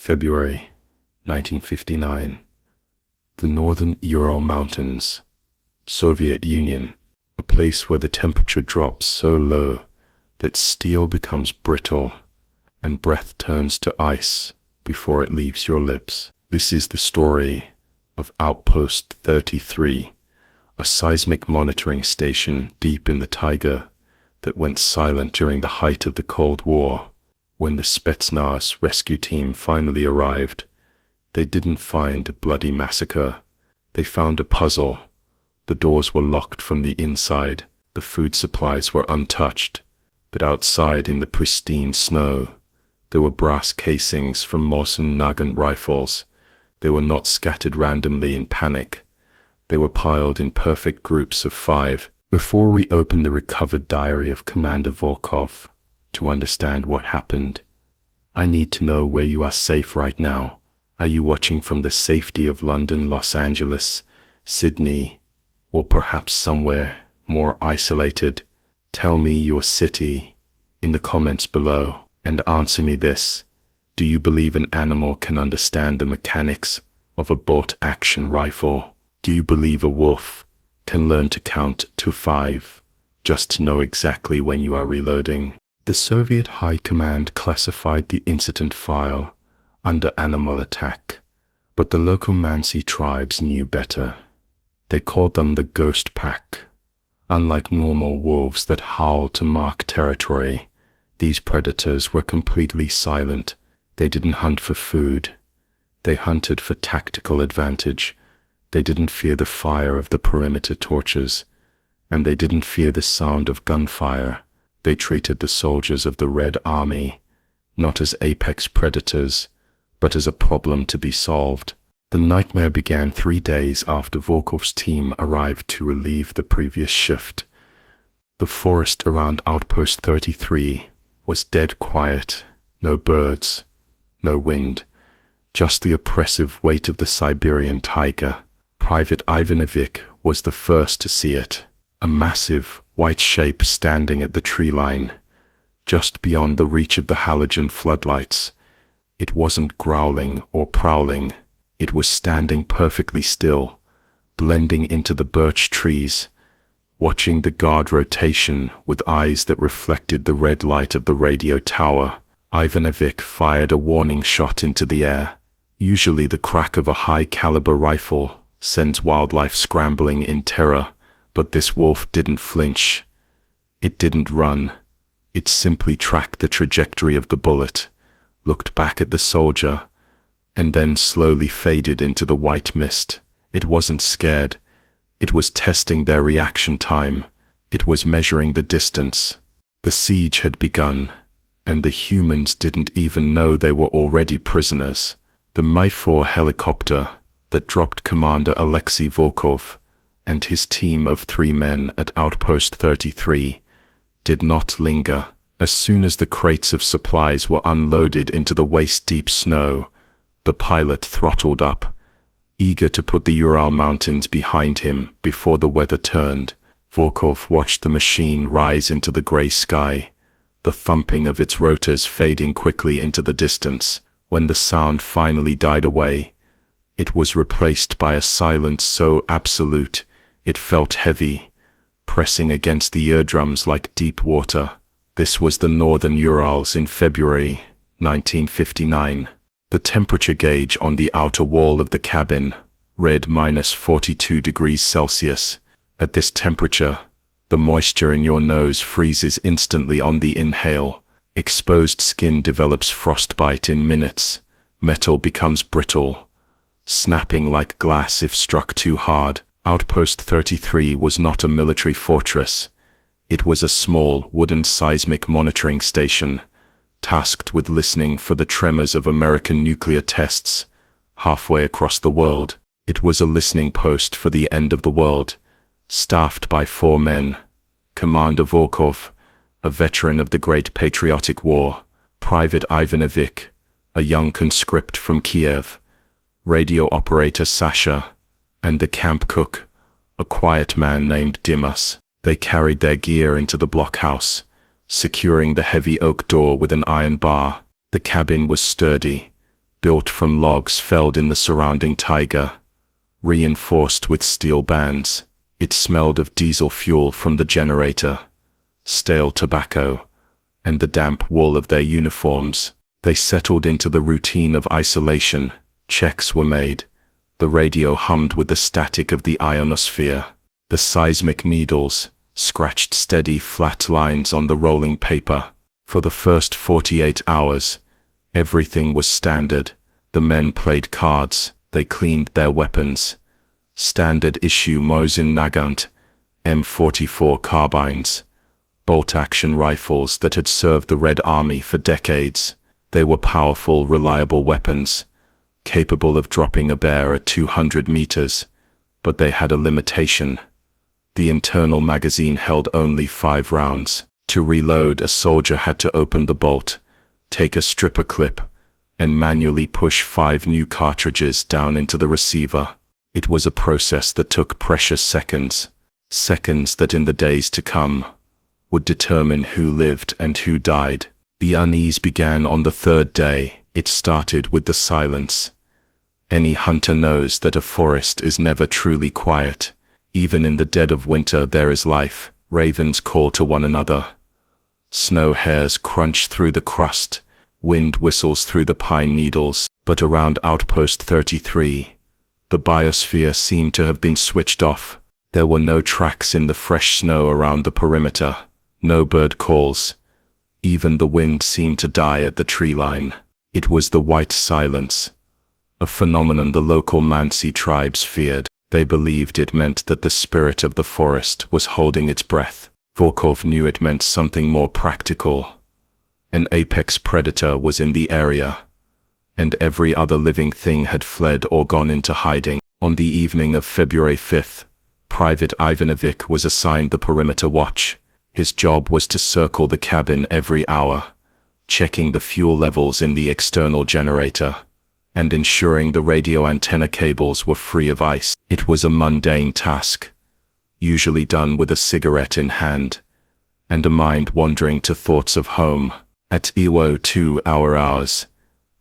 February 1959. The Northern Ural Mountains, Soviet Union, a place where the temperature drops so low that steel becomes brittle and breath turns to ice before it leaves your lips. This is the story of Outpost 33, a seismic monitoring station deep in the taiga that went silent during the height of the Cold War. When the Spetsnaz rescue team finally arrived, they didn't find a bloody massacre. They found a puzzle. The doors were locked from the inside, the food supplies were untouched, but outside in the pristine snow, there were brass casings from Mosin Nagant rifles. They were not scattered randomly in panic. They were piled in perfect groups of 5. Before we open the recovered diary of Commander Volkov to understand what happened, I need to know where you are safe right now. Are you watching from the safety of London, Los Angeles, Sydney, or perhaps somewhere more isolated? Tell me your city in the comments below, and answer me this. Do you believe an animal can understand the mechanics of a bolt-action rifle? Do you believe a wolf can learn to count to 5 just to know exactly when you are reloading? The Soviet High Command classified the incident file under animal attack, but the local Mansi tribes knew better. They called them the Ghost Pack. Unlike normal wolves that howl to mark territory, these predators were completely silent. They didn't hunt for food. They hunted for tactical advantage. They didn't fear the fire of the perimeter torches, and they didn't fear the sound of gunfire. They treated the soldiers of the Red Army not as apex predators, but as a problem to be solved. The nightmare began 3 days after Volkov's team arrived to relieve the previous shift. The forest around Outpost 33 was dead quiet. No birds, no wind, just the oppressive weight of the Siberian taiga. Private Ivanovic was the first to see it, a massive white shape standing at the tree line, just beyond the reach of the halogen floodlights. It wasn't growling or prowling. It was standing perfectly still, blending into the birch trees, watching the guard rotation with eyes that reflected the red light of the radio tower. Ivanovic fired a warning shot into the air. Usually the crack of a high-caliber rifle sends wildlife scrambling in terror, but this wolf didn't flinch. It didn't run. It simply tracked the trajectory of the bullet, looked back at the soldier, and then slowly faded into the white mist. It wasn't scared. It was testing their reaction time. It was measuring the distance. The siege had begun, and the humans didn't even know they were already prisoners. The Mi-4 helicopter that dropped Commander Alexei Volkov and his team of 3 men at Outpost 33 did not linger. As soon as the crates of supplies were unloaded into the waist-deep snow, the pilot throttled up, eager to put the Ural Mountains behind him before the weather turned. Volkov watched the machine rise into the gray sky, the thumping of its rotors fading quickly into the distance. When the sound finally died away, it was replaced by a silence so absolute it felt heavy, pressing against the eardrums like deep water. This was the Northern Urals in February 1959. The temperature gauge on the outer wall of the cabin read -42 degrees Celsius. At this temperature, the moisture in your nose freezes instantly on the inhale. Exposed skin develops frostbite in minutes. Metal becomes brittle, snapping like glass if struck too hard. Outpost 33 was not a military fortress. It was a small, wooden seismic monitoring station, tasked with listening for the tremors of American nuclear tests halfway across the world. It was a listening post for the end of the world, staffed by 4 men: Commander Volkov, a veteran of the Great Patriotic War; Private Ivanovic, a young conscript from Kiev; radio operator Sasha; and the camp cook, a quiet man named Dimas. They carried their gear into the blockhouse, securing the heavy oak door with an iron bar. The cabin was sturdy, built from logs felled in the surrounding taiga, reinforced with steel bands. It smelled of diesel fuel from the generator, stale tobacco, and the damp wool of their uniforms. They settled into the routine of isolation. Checks were made. The radio hummed with the static of the ionosphere. The seismic needles scratched steady flat lines on the rolling paper. For the first 48 hours, everything was standard. The men played cards. They cleaned their weapons. Standard issue Mosin Nagant, M44 carbines, bolt-action rifles that had served the Red Army for decades. They were powerful, reliable weapons, capable of dropping a bear at 200 meters, but they had a limitation. The internal magazine held only 5 rounds. To reload, a soldier had to open the bolt, take a stripper clip, and manually push 5 new cartridges down into the receiver. It was a process that took precious seconds, seconds that in the days to come would determine who lived and who died. The unease began on the 3rd day. It started with the silence. Any hunter knows that a forest is never truly quiet. Even in the dead of winter there is life. Ravens call to one another. Snow hares crunch through the crust. Wind whistles through the pine needles. But around Outpost 33, the biosphere seemed to have been switched off. There were no tracks in the fresh snow around the perimeter. No bird calls. Even the wind seemed to die at the tree line. It was the white silence, a phenomenon the local Mansi tribes feared. They believed it meant that the spirit of the forest was holding its breath. Volkov knew it meant something more practical. An apex predator was in the area, and every other living thing had fled or gone into hiding. On the evening of February 5th, Private Ivanovic was assigned the perimeter watch. His job was to circle the cabin every hour, checking the fuel levels in the external generator, and ensuring the radio antenna cables were free of ice. It was a mundane task, usually done with a cigarette in hand, and a mind wandering to thoughts of home. At 2 hours,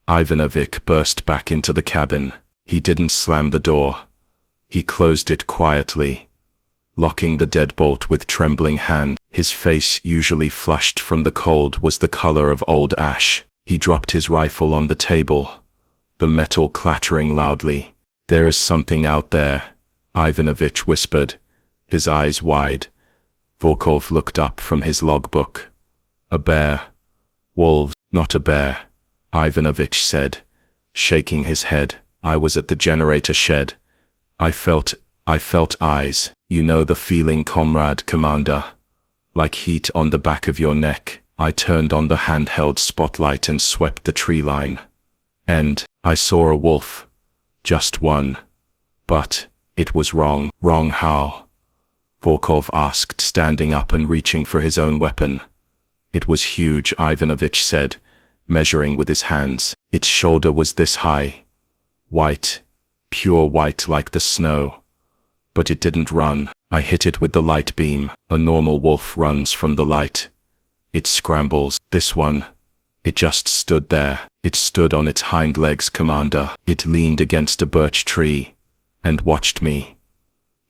Ivanovic burst back into the cabin. He didn't slam the door. He closed it quietly, locking the deadbolt with trembling hand. His face, usually flushed from the cold, was the color of old ash. He dropped his rifle on the table, the metal clattering loudly. "There is something out there," Ivanovic whispered, his eyes wide. Volkov looked up from his logbook. "A bear." "Wolves, not a bear," Ivanovic said, shaking his head. "I was at the generator shed. I felt eyes. You know the feeling, comrade commander. Like heat on the back of your neck." I turned on the handheld spotlight and swept the tree line. And I saw a wolf. Just one. But it was wrong. "Wrong how?" Volkov asked, standing up and reaching for his own weapon. "It was huge," Ivanovic said, measuring with his hands. "Its shoulder was this high. White. Pure white like the snow. But it didn't run. I hit it with the light beam. A normal wolf runs from the light. It scrambles. This one, it just stood there. It stood on its hind legs, commander. It leaned against a birch tree and watched me.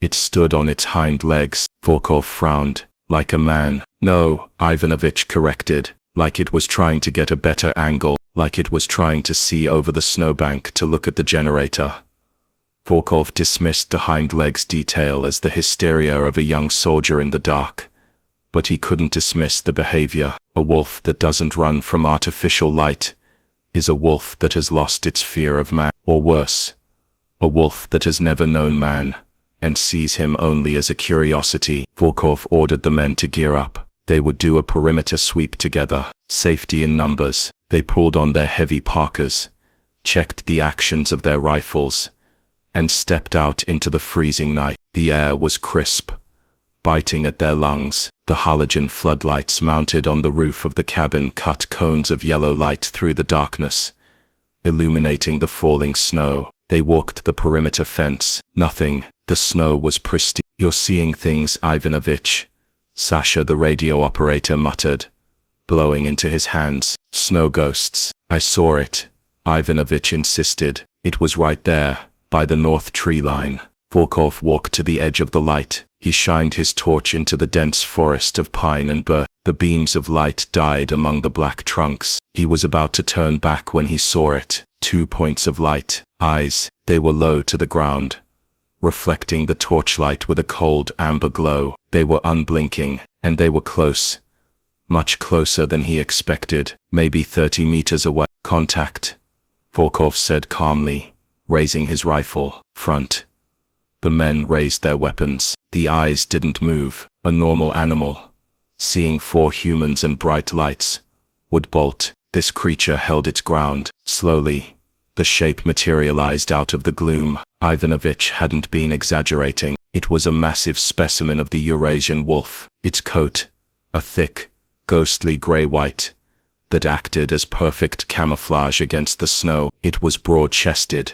It stood on its hind legs." Volkov frowned. "Like a man." "No," Ivanovic corrected. "Like it was trying to get a better angle. Like it was trying to see over the snowbank to look at the generator." Volkov dismissed the hind legs detail as the hysteria of a young soldier in the dark. But he couldn't dismiss the behavior. A wolf that doesn't run from artificial light is a wolf that has lost its fear of man. Or worse, a wolf that has never known man and sees him only as a curiosity. Volkov ordered the men to gear up. They would do a perimeter sweep together. Safety in numbers. They pulled on their heavy parkas, checked the actions of their rifles, and stepped out into the freezing night. The air was crisp, biting at their lungs. The halogen floodlights mounted on the roof of the cabin cut cones of yellow light through the darkness, illuminating the falling snow. They walked the perimeter fence. Nothing. The snow was pristine. "You're seeing things, Ivanovic," Sasha the radio operator muttered, blowing into his hands. "Snow ghosts." "I saw it," Ivanovich insisted. It was right there, by the north tree line. Volkov walked to the edge of the light. He shined his torch into the dense forest of pine and birch. The beams of light died among the black trunks. He was about to turn back when he saw it. 2 points of light. Eyes. They were low to the ground, reflecting the torchlight with a cold amber glow. They were unblinking, and they were close. Much closer than he expected, maybe 30 meters away. Contact, Volkov said calmly, raising his rifle. Front. The men raised their weapons. The eyes didn't move. A normal animal, seeing 4 humans and bright lights, would bolt. This creature held its ground. Slowly, the shape materialized out of the gloom. Ivanovich hadn't been exaggerating. It was a massive specimen of the Eurasian wolf. Its coat, a thick, ghostly gray-white, that acted as perfect camouflage against the snow. It was broad-chested,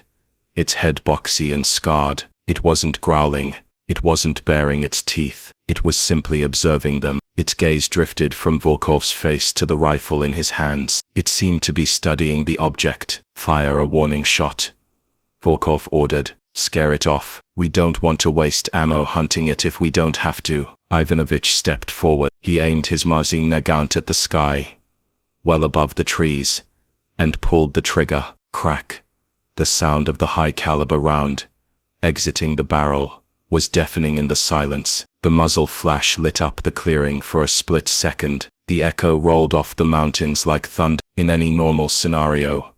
its head boxy and scarred. It wasn't growling. It wasn't baring its teeth. It was simply observing them. Its gaze drifted from Volkov's face to the rifle in his hands. It seemed to be studying the object. Fire a warning shot, Volkov ordered. Scare it off. We don't want to waste ammo hunting it if we don't have to. Ivanovich stepped forward. He aimed his Mazin Nagant at the sky, well above the trees, and pulled the trigger. Crack. The sound of the high-caliber round, exiting the barrel, was deafening in the silence. The muzzle flash lit up the clearing for a split second. The echo rolled off the mountains like thunder. In any normal scenario,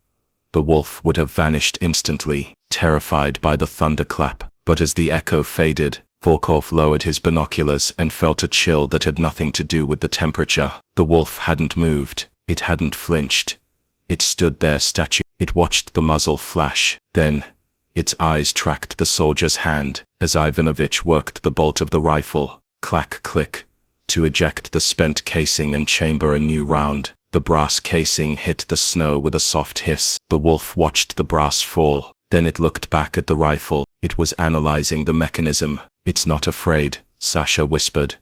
the wolf would have vanished instantly, terrified by the thunderclap. But as the echo faded, Volkov lowered his binoculars and felt a chill that had nothing to do with the temperature. The wolf hadn't moved. It hadn't flinched. It stood there statue. It watched the muzzle flash. Then, its eyes tracked the soldier's hand as Ivanovich worked the bolt of the rifle. Clack click, to eject the spent casing and chamber a new round. The brass casing hit the snow with a soft hiss. The wolf watched the brass fall. Then it looked back at the rifle. It was analyzing the mechanism. It's not afraid, Sasha whispered,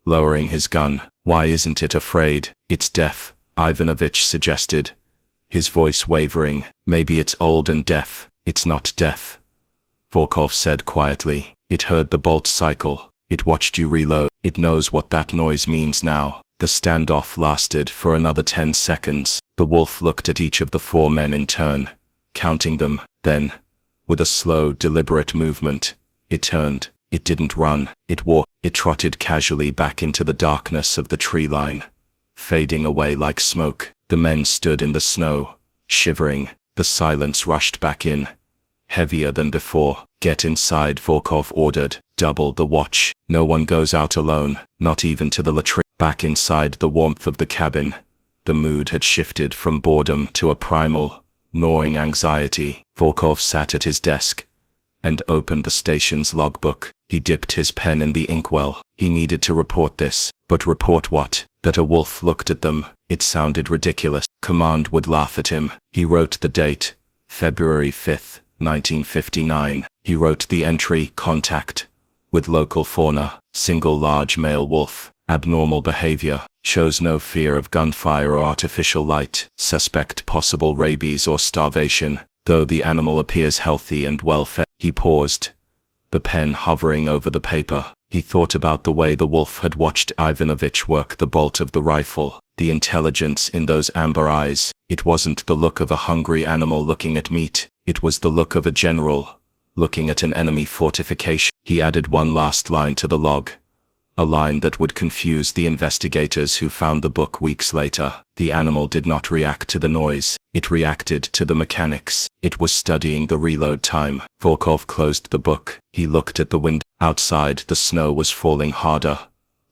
lowering his gun. Why isn't it afraid? It's deaf, Ivanovich suggested, his voice wavering. Maybe it's old and deaf. It's not deaf, Volkov said quietly. It heard the bolt cycle. It watched you reload. It knows what that noise means now. The standoff lasted for another 10 seconds. The wolf looked at each of the 4 men in turn, counting them. Then, with a slow, deliberate movement, it turned. It didn't run. It walked. It trotted casually back into the darkness of the tree line, fading away like smoke. The men stood in the snow, shivering. The silence rushed back in, heavier than before. Get inside, Volkov ordered. Double the watch. No one goes out alone, not even to the latrine. Back inside the warmth of the cabin, the mood had shifted from boredom to a primal, gnawing anxiety. Volkov sat at his desk and opened the station's logbook. He dipped his pen in the inkwell. He needed to report this. But report what? That a wolf looked at them. It sounded ridiculous. Command would laugh at him. He wrote the date, February 5th, 1959. He wrote the entry, contact with local fauna, single large male wolf, abnormal behavior, shows no fear of gunfire or artificial light, suspect possible rabies or starvation, though the animal appears healthy and well-fed. He paused, the pen hovering over the paper. He thought about the way the wolf had watched Ivanovich work the bolt of the rifle, the intelligence in those amber eyes. It wasn't the look of a hungry animal looking at meat. It was the look of a general, looking at an enemy fortification. He added one last line to the log, a line that would confuse the investigators who found the book weeks later. The animal did not react to the noise. It reacted to the mechanics. It was studying the reload time. Volkov closed the book. He looked at the window. Outside, the snow was falling harder,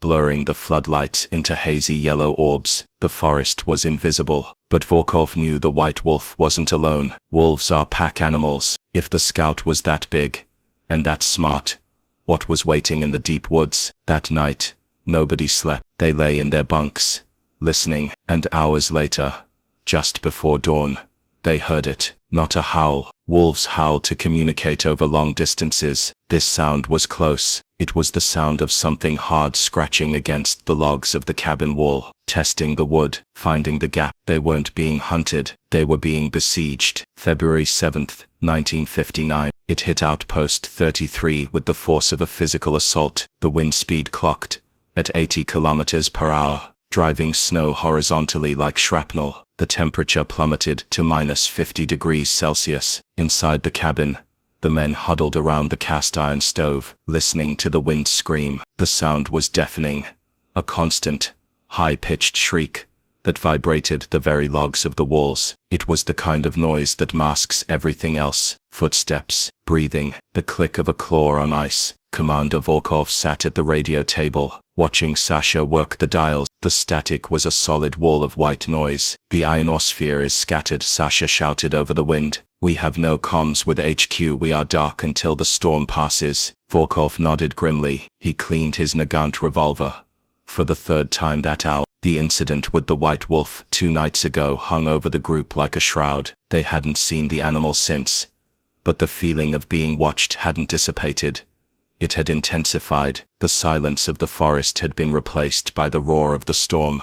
blurring the floodlights into hazy yellow orbs. The forest was invisible, but Volkov knew the white wolf wasn't alone. Wolves are pack animals. If the scout was that big, and that smart, what was waiting in the deep woods? That night, nobody slept. They lay in their bunks, listening, and hours later, just before dawn, they heard it. Not a howl. Wolves howl to communicate over long distances. This sound was close. It was the sound of something hard scratching against the logs of the cabin wall, testing the wood, finding the gap. They weren't being hunted, they were being besieged. February 7th, 1959. It hit Outpost 33 with the force of a physical assault. The wind speed clocked at 80 kilometers per hour, driving snow horizontally like shrapnel. The temperature plummeted to minus 50 degrees Celsius. Inside the cabin, the men huddled around the cast iron stove, listening to the wind scream. The sound was deafening, a constant, high-pitched shriek that vibrated the very logs of the walls. It was the kind of noise that masks everything else. Footsteps, breathing, the click of a claw on ice. Commander Volkov sat at the radio table, watching Sasha work the dials. The static was a solid wall of white noise. The ionosphere is scattered, Sasha shouted over the wind. We have no comms with HQ. We are dark until the storm passes. Volkov nodded grimly. He cleaned his Nagant revolver. For the third time that hour, the incident with the white wolf 2 nights ago hung over the group like a shroud. They hadn't seen the animal since, but the feeling of being watched hadn't dissipated. It had intensified. The silence of the forest had been replaced by the roar of the storm,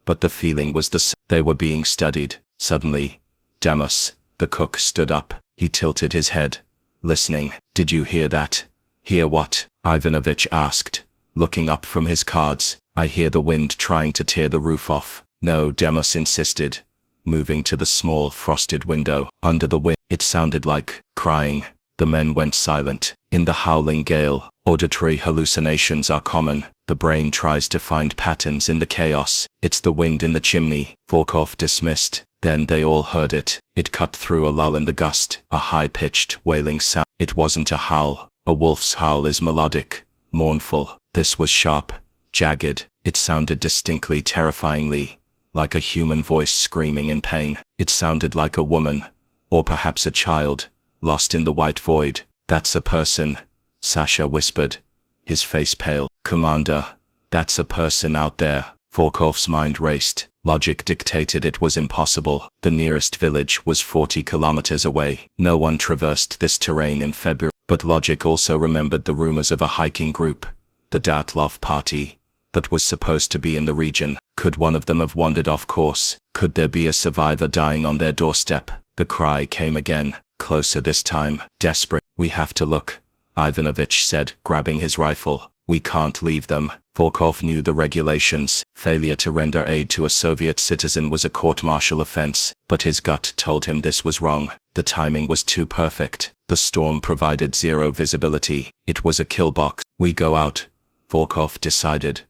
but the feeling was the same. They were being studied. Suddenly, Demas, the cook, stood up. He tilted his head, listening. Did you hear that? Hear what? Ivanovich asked, looking up from his cards. I hear the wind trying to tear the roof off. No, Demas insisted, moving to the small frosted window. Under the wind, it sounded like crying. The men went silent. In the howling gale, auditory hallucinations are common. The brain tries to find patterns in the chaos. It's the wind in the chimney, Volkov dismissed. Then they all heard it. It cut through a lull in the gust, a high-pitched, wailing sound. It wasn't a howl. A wolf's howl is melodic, mournful. This was sharp, jagged. It sounded distinctly, terrifyingly, like a human voice screaming in pain. It sounded like a woman, or perhaps a child, lost in the white void. That's a person, Sasha whispered, his face pale. Commander, that's a person out there. Volkov's mind raced. Logic dictated it was impossible. The nearest village was 40 kilometers away. No one traversed this terrain in February. But logic also remembered the rumors of a hiking group, the Dyatlov party, that was supposed to be in the region. Could one of them have wandered off course? Could there be a survivor dying on their doorstep? The cry came again, closer this time, desperate. We have to look, Ivanovich said, grabbing his rifle. We can't leave them. Volkov knew the regulations. Failure to render aid to a Soviet citizen was a court-martial offense, but his gut told him this was wrong. The timing was too perfect. The storm provided zero visibility. It was a kill box. We go out, Volkov decided,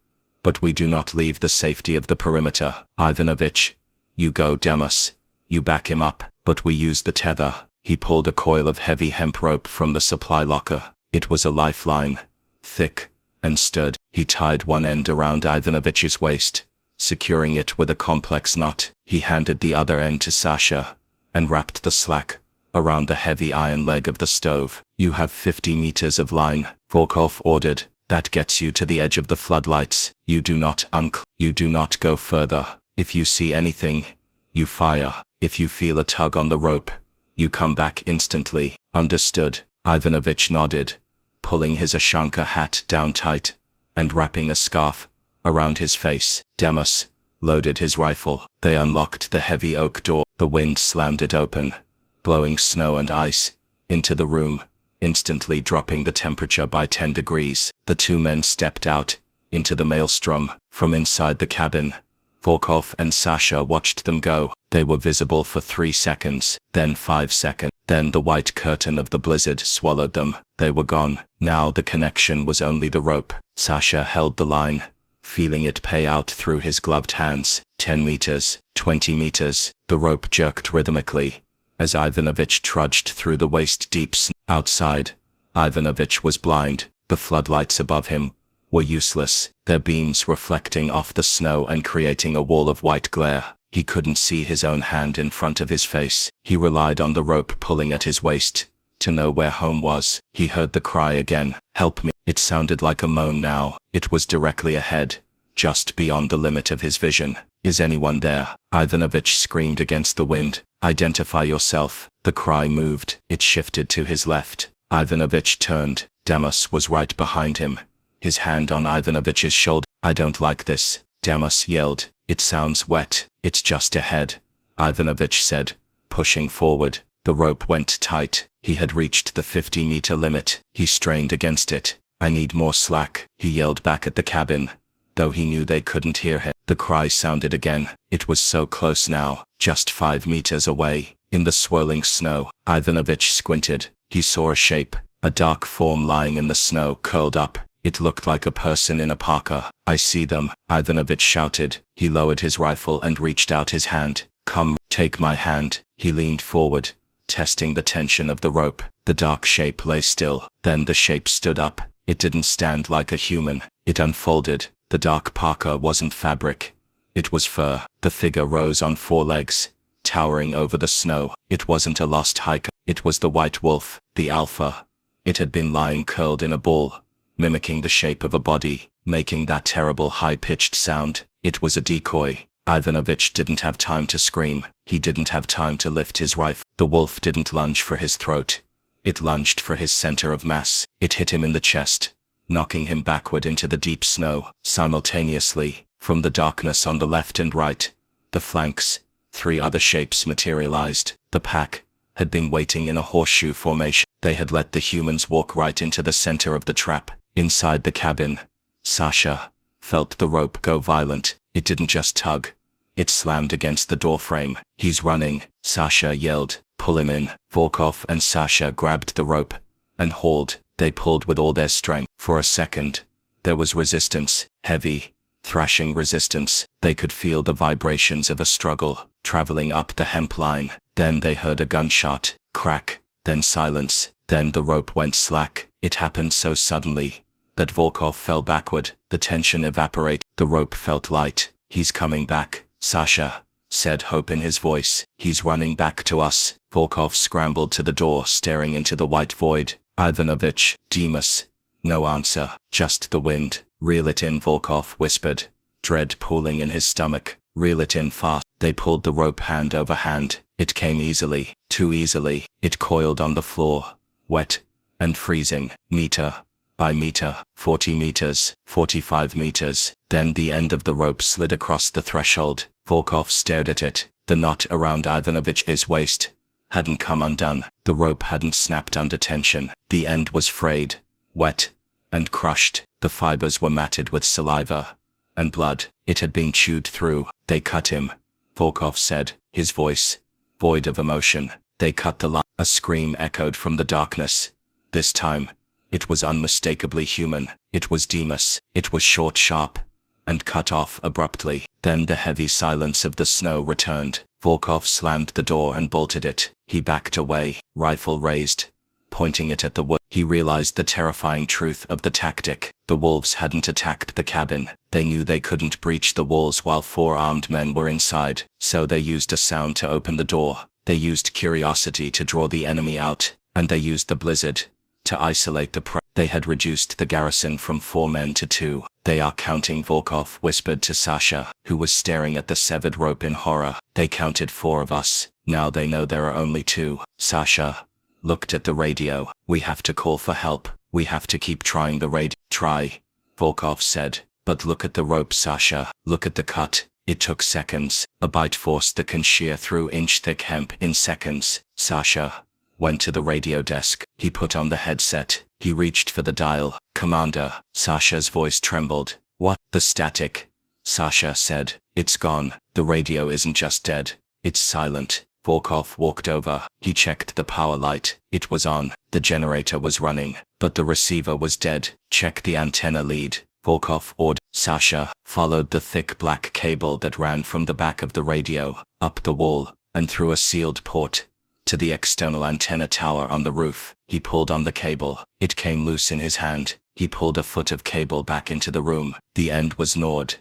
but we do not leave the safety of the perimeter. Ivanovich, you go. Demas, you back him up. But we use the tether. He pulled a coil of heavy hemp rope from the supply locker. It was a lifeline, thick and sturdy. He tied one end around Ivanovich's waist, securing it with a complex knot. He handed the other end to Sasha, and wrapped the slack around the heavy iron leg of the stove. You have 50 meters of line, Volkov ordered. That gets you to the edge of the floodlights. You do not go further. If you see anything, you fire. If you feel a tug on the rope, you come back instantly. Understood. Ivanovich nodded, pulling his Ashanka hat down tight, and wrapping a scarf around his face. Demas loaded his rifle. They unlocked the heavy oak door. The wind slammed it open, blowing snow and ice into the room, instantly dropping the temperature by 10 degrees. The two men stepped out into the maelstrom. From inside the cabin, Volkov and Sasha watched them go. They were visible for 3 seconds, then 5 seconds. Then the white curtain of the blizzard swallowed them. They were gone. Now the connection was only the rope. Sasha held the line, feeling it pay out through his gloved hands. 10 meters, 20 meters. The rope jerked rhythmically as Ivanovich trudged through the waist-deep snow. Outside, Ivanovich was blind. The floodlights above him were useless, their beams reflecting off the snow and creating a wall of white glare. He couldn't see his own hand in front of his face. He relied on the rope pulling at his waist to know where home was. He heard the cry again. Help me. It sounded like a moan now. It was directly ahead, just beyond the limit of his vision. Is anyone there? Ivanovich screamed against the wind. Identify yourself. The cry moved. It shifted to his left, Ivanovich turned. Demas was right behind him, his hand on Ivanovich's shoulder. "I don't like this," Demas yelled. "It sounds wet." "It's just ahead," Ivanovich said, pushing forward. The rope went tight. He had reached the 50-meter limit. He strained against it. "I need more slack," he yelled back at the cabin, though he knew they couldn't hear him. The cry sounded again. It was so close now, just 5 meters away, in the swirling snow. Ivanovich squinted. He saw a shape, a dark form lying in the snow, curled up. It looked like a person in a parka. "I see them," Ivanovich shouted. He lowered his rifle and reached out his hand. "Come, take my hand." He leaned forward, testing the tension of the rope. The dark shape lay still. Then the shape stood up. It didn't stand like a human. It unfolded. The dark parka wasn't fabric. It was fur. The figure rose on 4 legs, towering over the snow. It wasn't a lost hiker. It was the white wolf, the alpha. It had been lying curled in a ball, mimicking the shape of a body, making that terrible high-pitched sound. It was a decoy. Ivanovich didn't have time to scream. He didn't have time to lift his rifle. The wolf didn't lunge for his throat. It lunged for his center of mass. It hit him in the chest, knocking him backward into the deep snow. Simultaneously, from the darkness on the left and right, the flanks, 3 other shapes materialized. The pack had been waiting in a horseshoe formation. They had let the humans walk right into the center of the trap. Inside the cabin, Sasha felt the rope go violent. It didn't just tug. It slammed against the doorframe. "He's running," Sasha yelled. "Pull him in." Volkov and Sasha grabbed the rope and hauled. They pulled with all their strength. For a second, there was resistance, heavy, thrashing resistance. They could feel the vibrations of a struggle traveling up the hemp line. Then they heard a gunshot, crack, then silence. Then the rope went slack. It happened so suddenly that Volkov fell backward. The tension evaporated. The rope felt light. "He's coming back," Sasha said, hope in his voice. "He's running back to us." Volkov scrambled to the door, staring into the white void. "Ivanovich, Demas." No answer, just the wind. "Reel it in," Volkov whispered, dread pooling in his stomach. "Reel it in fast." They pulled the rope hand over hand. It came easily, too easily. It coiled on the floor, wet and freezing, meter by meter, 40 meters, 45 meters. Then the end of the rope slid across the threshold. Volkov stared at it. The knot around Ivanovich's waist hadn't come undone. The rope hadn't snapped under tension. The end was frayed, wet, and crushed. The fibers were matted with saliva and blood. It had been chewed through. "They cut him," Volkov said, his voice void of emotion. "They cut the line." A scream echoed from the darkness. This time, it was unmistakably human. It was Demas. It was short, sharp, and cut off abruptly. Then the heavy silence of the snow returned. Volkov slammed the door and bolted it. He backed away, rifle raised, pointing it at the wood. He realized the terrifying truth of the tactic. The wolves hadn't attacked the cabin. They knew they couldn't breach the walls while 4 armed men were inside, so they used a sound to open the door. They used curiosity to draw the enemy out, and they used the blizzard to isolate the prey. They had reduced the garrison from 4 men to 2. "They are counting," Volkov whispered to Sasha, who was staring at the severed rope in horror. "They counted 4 of us. Now they know there are only 2. Sasha looked at the radio. "We have to call for help. We have to keep trying the radio." "Try," Volkov said. "But look at the rope, Sasha. Look at the cut." It took seconds. A bite force that can shear through inch-thick hemp in seconds. Sasha went to the radio desk. He put on the headset. He reached for the dial. "Commander." Sasha's voice trembled. "What?" "The static," Sasha said. "It's gone. The radio isn't just dead. It's silent." Volkov walked over. He checked the power light. It was on. The generator was running, but the receiver was dead. "Check the antenna lead," Volkov ordered. Sasha followed the thick black cable that ran from the back of the radio, up the wall, and through a sealed port, to the external antenna tower on the roof. He pulled on the cable. It came loose in his hand. He pulled a foot of cable back into the room. The end was gnawed.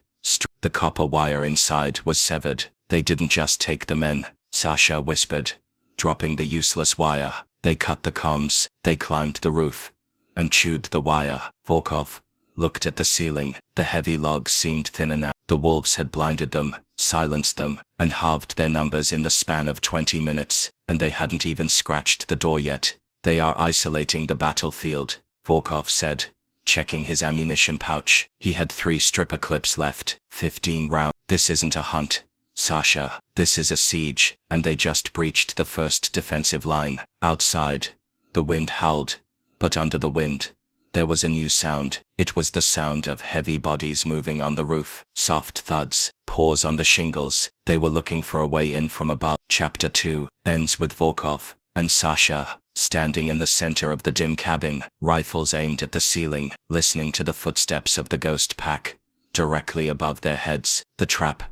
The copper wire inside was severed. "They didn't just take the men," Sasha whispered, dropping the useless wire. "They cut the comms. They climbed the roof and chewed the wire." Volkov looked at the ceiling. The heavy logs seemed thinner now. The wolves had blinded them, silenced them, and halved their numbers in the span of 20 minutes, and they hadn't even scratched the door yet. They are isolating the battlefield, Volkov said, checking his ammunition pouch. He had 3 stripper clips left, 15 rounds. This isn't a hunt, Sasha. This is a siege, and they just breached the first defensive line. Outside, the wind howled, but under the wind, there was a new sound. It was the sound of heavy bodies moving on the roof. Soft thuds, paws on the shingles. They were looking for a way in from above. Chapter 2 ends with Volkov and Sasha standing in the center of the dim cabin, rifles aimed at the ceiling, listening to the footsteps of the ghost pack. Directly above their heads, the trap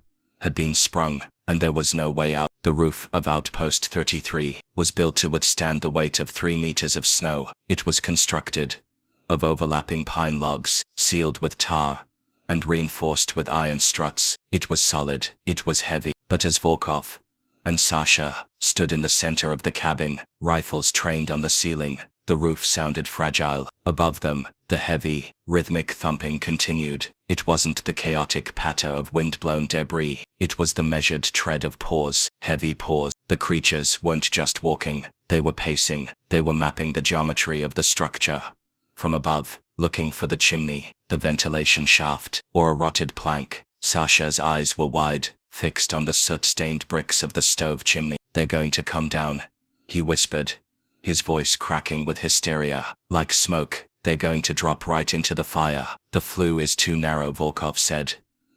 had been sprung, and there was no way out. The roof of Outpost 33 was built to withstand the weight of 3 meters of snow. It was constructed of overlapping pine logs, sealed with tar, and reinforced with iron struts. It was solid, it was heavy, but as Volkov and Sasha stood in the center of the cabin, rifles trained on the ceiling, the roof sounded fragile. Above them, the heavy, rhythmic thumping continued. It wasn't the chaotic patter of wind-blown debris, it was the measured tread of paws, heavy paws. The creatures weren't just walking, they were pacing, they were mapping the geometry of the structure. From above, looking for the chimney, the ventilation shaft, or a rotted plank, Sasha's eyes were wide, fixed on the soot-stained bricks of the stove chimney. They're going to come down, he whispered, his voice cracking with hysteria. Like smoke, they're going to drop right into the fire. The flue is too narrow, Volkov said,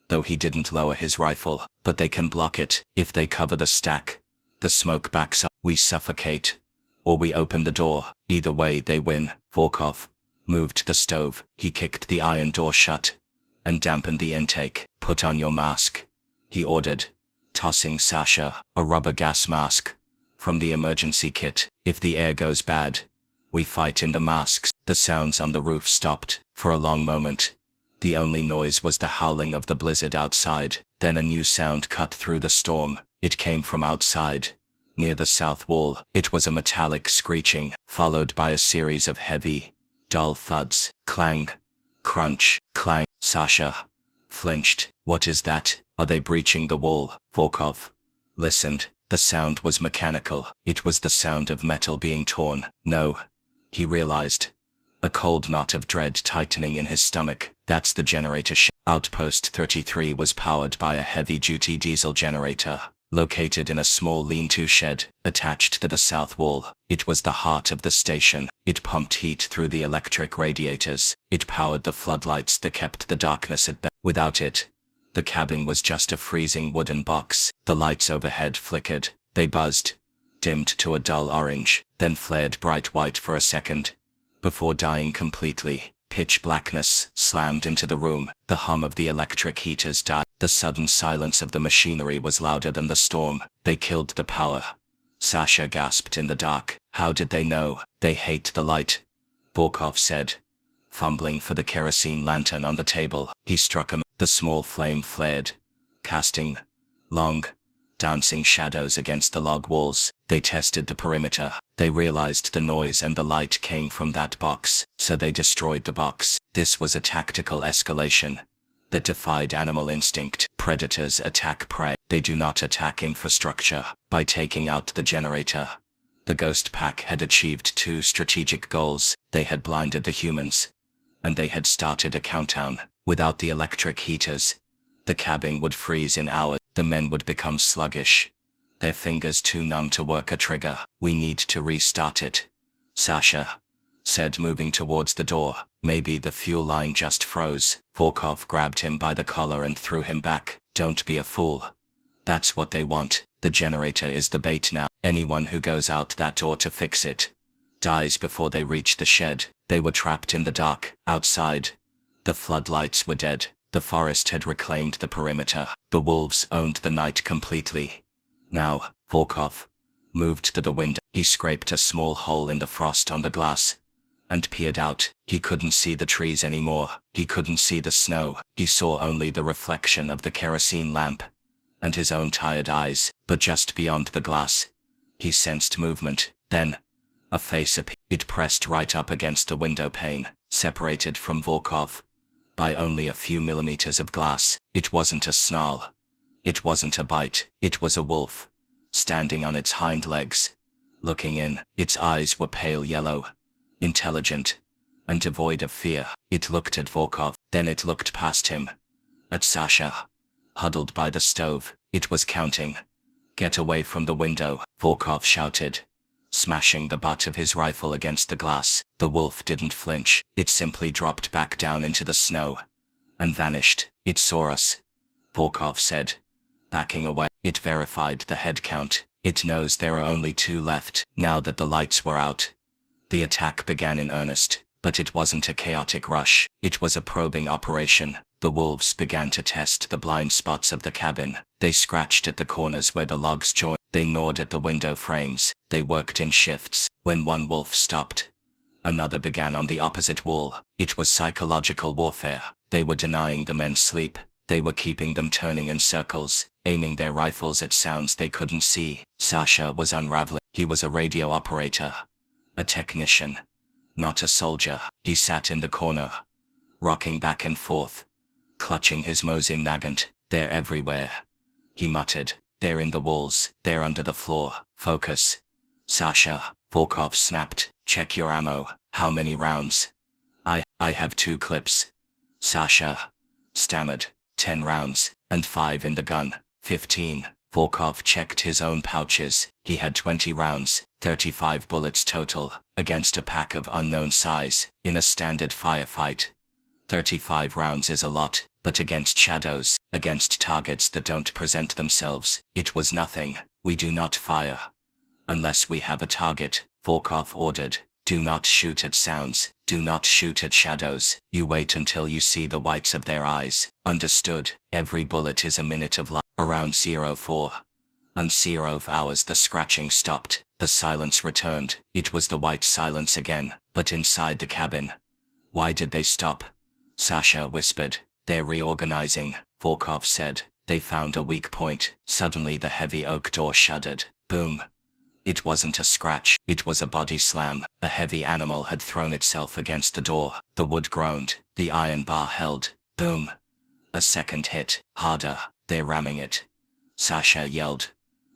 though he didn't lower his rifle. But they can block it, if they cover the stack. The smoke backs up. We suffocate, or we open the door. Either way they win. Volkov moved the stove. He kicked the iron door shut and dampened the intake. Put on your mask, he ordered, tossing Sasha a rubber gas mask from the emergency kit. If the air goes bad, we fight in the masks. The sounds on the roof stopped for a long moment. The only noise was the howling of the blizzard outside. Then a new sound cut through the storm. It came from outside, near the south wall. It was a metallic screeching, followed by a series of heavy, dull thuds. Clang, crunch, clang. Sasha flinched. What is that? Are they breaching the wall? Volkov listened. The sound was mechanical. It was the sound of metal being torn. No, he realized, a cold knot of dread tightening in his stomach. That's the generator. Outpost 33 was powered by a heavy-duty diesel generator, located in a small lean-to shed, attached to the south wall. It was the heart of the station. It pumped heat through the electric radiators. It powered the floodlights that kept the darkness at bay. Without it, the cabin was just a freezing wooden box. The lights overhead flickered. They buzzed, dimmed to a dull orange, then flared bright white for a second, before dying completely. Pitch blackness slammed into the room. The hum of the electric heaters died. The sudden silence of the machinery was louder than the storm. They killed the power. Sasha gasped in the dark. How did they know? They hate the light, Volkov said, fumbling for the kerosene lantern on the table. He struck him. The small flame flared, casting long, dancing shadows against the log walls. They tested the perimeter. They realized the noise and the light came from that box, so they destroyed the box. This was a tactical escalation that defied animal instinct. Predators attack prey. They do not attack infrastructure. By taking out the generator, the ghost pack had achieved 2 strategic goals. They had blinded the humans, and they had started a countdown. Without the electric heaters, the cabin would freeze in hours. The men would become sluggish, their fingers too numb to work a trigger. We need to restart it, Sasha said, moving towards the door. Maybe the fuel line just froze. Volkov grabbed him by the collar and threw him back. Don't be a fool. That's what they want. The generator is the bait now. Anyone who goes out that door to fix it dies before they reach the shed. They were trapped in the dark. Outside, the floodlights were dead. The forest had reclaimed the perimeter. The wolves owned the night completely. Now, Volkov moved to the window. He scraped a small hole in the frost on the glass and peered out. He couldn't see the trees anymore. He couldn't see the snow. He saw only the reflection of the kerosene lamp and his own tired eyes. But just beyond the glass, he sensed movement. Then, a face appeared. It pressed right up against the window pane, separated from Volkov by only a few millimeters of glass. It wasn't a snarl. It wasn't a bite. It was a wolf, standing on its hind legs, looking in. Its eyes were pale yellow, intelligent, and devoid of fear. It looked at Volkov, then it looked past him, at Sasha, huddled by the stove. It was counting. "Get away from the window," Volkov shouted, smashing the butt of his rifle against the glass. The wolf didn't flinch. It simply dropped back down into the snow and vanished. "It saw us," Volkov said, backing away. It verified the head count. "It knows there are only 2 left." Now that the lights were out, the attack began in earnest, but it wasn't a chaotic rush. It was a probing operation. The wolves began to test the blind spots of the cabin. They scratched at the corners where the logs joined. They gnawed at the window frames. They worked in shifts. When one wolf stopped, another began on the opposite wall. It was psychological warfare. They were denying the men sleep. They were keeping them turning in circles, aiming their rifles at sounds they couldn't see. Sasha was unraveling. He was a radio operator, a technician, not a soldier. He sat in the corner, rocking back and forth, clutching his Mosin Nagant. "They're everywhere," he muttered. "They're in the walls. They're under the floor. Focus." "Sasha," Volkov snapped, "check your ammo." "How many rounds?" I have 2 clips." Sasha stammered. 10 rounds, and 5 in the gun." 15. Volkov checked his own pouches. He had 20 rounds, 35 bullets total, against a pack of unknown size. In a standard firefight, 35 rounds is a lot, but against shadows, against targets that don't present themselves, it was nothing. "We do not fire unless we have a target," Volkov ordered. "Do not shoot at sounds. Do not shoot at shadows. You wait until you see the whites of their eyes." "Understood." Every bullet is a minute of life. Around 04 and 0 hours the scratching stopped. The silence returned. It was the white silence again, but inside the cabin. "Why did they stop?" Sasha whispered. "They're reorganizing," Volkov said. "They found a weak point." Suddenly the heavy oak door shuddered. Boom. It wasn't a scratch, it was a body slam. A heavy animal had thrown itself against the door. The wood groaned. The iron bar held. Boom. A second hit. Harder. "They're ramming it," Sasha yelled,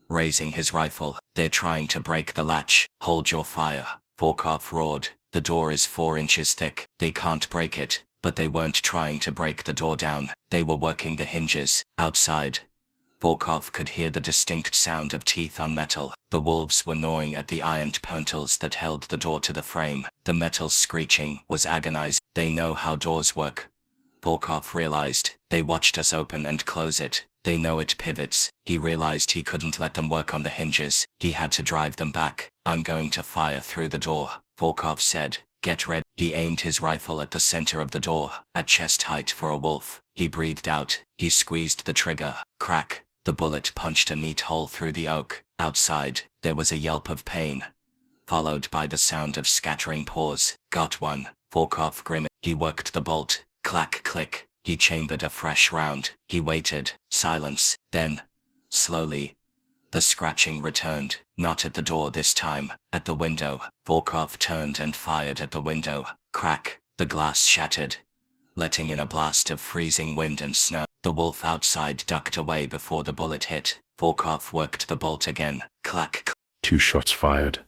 raising his rifle. "They're trying to break the latch." "Hold your fire," Volkov roared. "The door is 4 inches thick. They can't break it." But they weren't trying to break the door down. They were working the hinges. Outside, Volkov could hear the distinct sound of teeth on metal. The wolves were gnawing at the ironed pontels that held the door to the frame. The metal screeching was agonizing. "They know how doors work," Volkov realized. "They watched us open and close it. They know it pivots." He realized he couldn't let them work on the hinges. He had to drive them back. "I'm going to fire through the door," Volkov said. "Get ready." He aimed his rifle at the center of the door, at chest height for a wolf. He breathed out. He squeezed the trigger. Crack. The bullet punched a neat hole through the oak. Outside, there was a yelp of pain, followed by the sound of scattering paws. "Got one," Volkov grimaced. He worked the bolt. Clack click. He chambered a fresh round. He waited. Silence. Then, slowly, the scratching returned. Not at the door this time. At the window. Volkov turned and fired at the window. Crack. The glass shattered, letting in a blast of freezing wind and snow. The wolf outside ducked away before the bullet hit. Volkov worked the bolt again. Clack. 2 shots fired.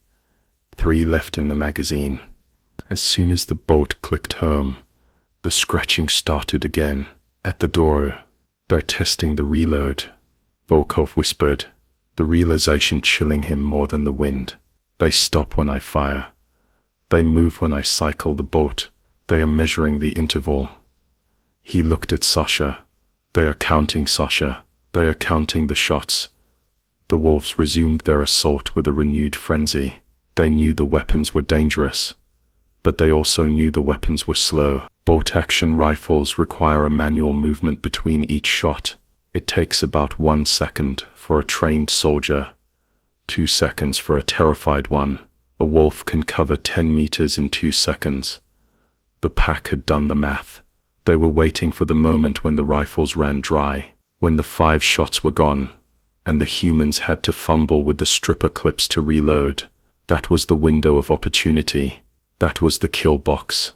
3 left in the magazine. As soon as the bolt clicked home, the scratching started again. At the door, "They're testing the reload," Volkov whispered, the realization chilling him more than the wind. "They stop when I fire. They move when I cycle the bolt. They are measuring the interval." He looked at Sasha. "They are counting, Sasha. They are counting the shots." The wolves resumed their assault with a renewed frenzy. They knew the weapons were dangerous, but they also knew the weapons were slow. Bolt-action rifles require a manual movement between each shot. It takes about 1 second for a trained soldier, 2 seconds for a terrified one. A wolf can cover 10 meters in 2 seconds. The pack had done the math. They were waiting for the moment when the rifles ran dry, when the 5 shots were gone, and the humans had to fumble with the stripper clips to reload. That was the window of opportunity. That was the kill box.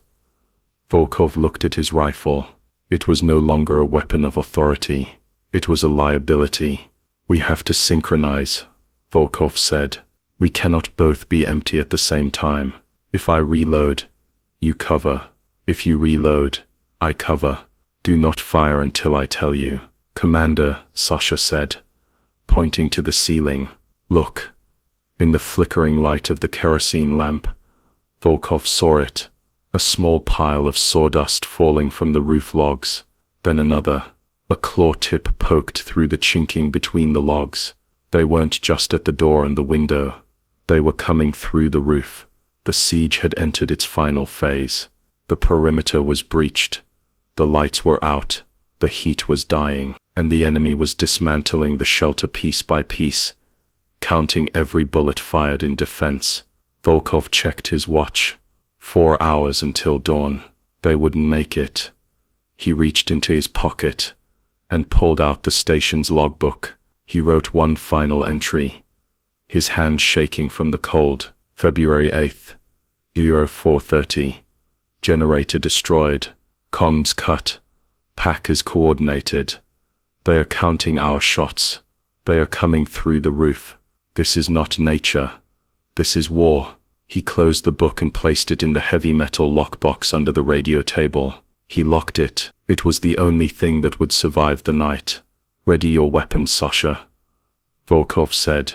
Volkov looked at his rifle. It was no longer a weapon of authority. It was a liability. "We have to synchronize," Volkov said. We cannot both be empty at the same time. If I reload, you cover. If you reload, I cover. Do not fire until I tell you. Commander, Sasha said, pointing to the ceiling. Look. In the flickering light of the kerosene lamp, Volkov saw it. A small pile of sawdust falling from the roof logs. Then another. A claw tip poked through the chinking between the logs. They weren't just at the door and the window. They were coming through the roof. The siege had entered its final phase. The perimeter was breached. The lights were out. The heat was dying, and the enemy was dismantling the shelter piece by piece, counting every bullet fired in defense. Volkov checked his watch. 4 hours until dawn. They wouldn't make it. He reached into his pocket and pulled out the station's logbook. He wrote one final entry, his hand shaking from the cold. February 8th, 4:30. Generator destroyed. Comms cut. Pack is coordinated. They are counting our shots. They are coming through the roof. This is not nature. This is war. He closed the book and placed it in the heavy metal lockbox under the radio table. He locked it. It was the only thing that would survive the night. Ready your weapons, Sasha, Volkov said,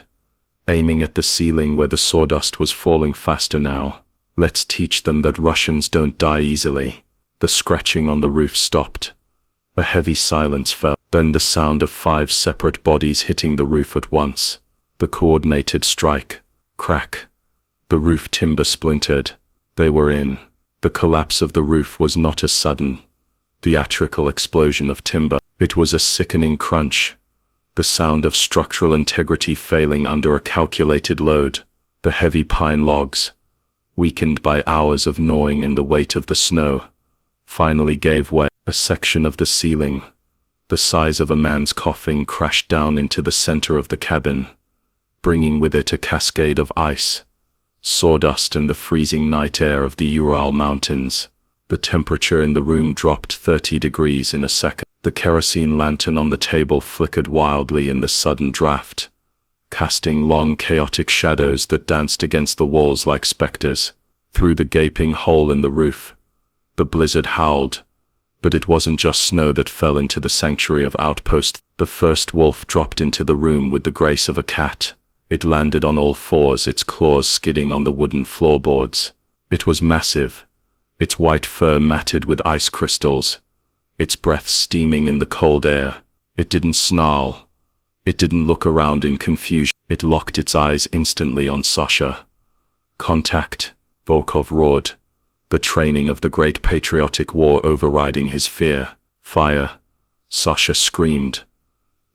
aiming at the ceiling where the sawdust was falling faster now. Let's teach them that Russians don't die easily. The scratching on the roof stopped. A heavy silence fell, then the sound of 5 separate bodies hitting the roof at once. The coordinated strike. Crack. The roof timber splintered. They were in. The collapse of the roof was not a sudden, theatrical explosion of timber. It was a sickening crunch. The sound of structural integrity failing under a calculated load. The heavy pine logs, weakened by hours of gnawing in the weight of the snow, finally gave way. A section of the ceiling, the size of a man's coffin, crashed down into the center of the cabin, bringing with it a cascade of ice, sawdust and the freezing night air of the Ural Mountains. The temperature in the room dropped 30 degrees in a second. The kerosene lantern on the table flickered wildly in the sudden draft, casting long chaotic shadows that danced against the walls like specters. Through the gaping hole in the roof, the blizzard howled. But it wasn't just snow that fell into the sanctuary of Outpost. The first wolf dropped into the room with the grace of a cat. It landed on all fours, its claws skidding on the wooden floorboards. It was massive, its white fur matted with ice crystals, its breath steaming in the cold air. It didn't snarl. It didn't look around in confusion. It locked its eyes instantly on Sasha. Contact, Volkov roared, the training of the Great Patriotic War overriding his fear. Fire, Sasha screamed,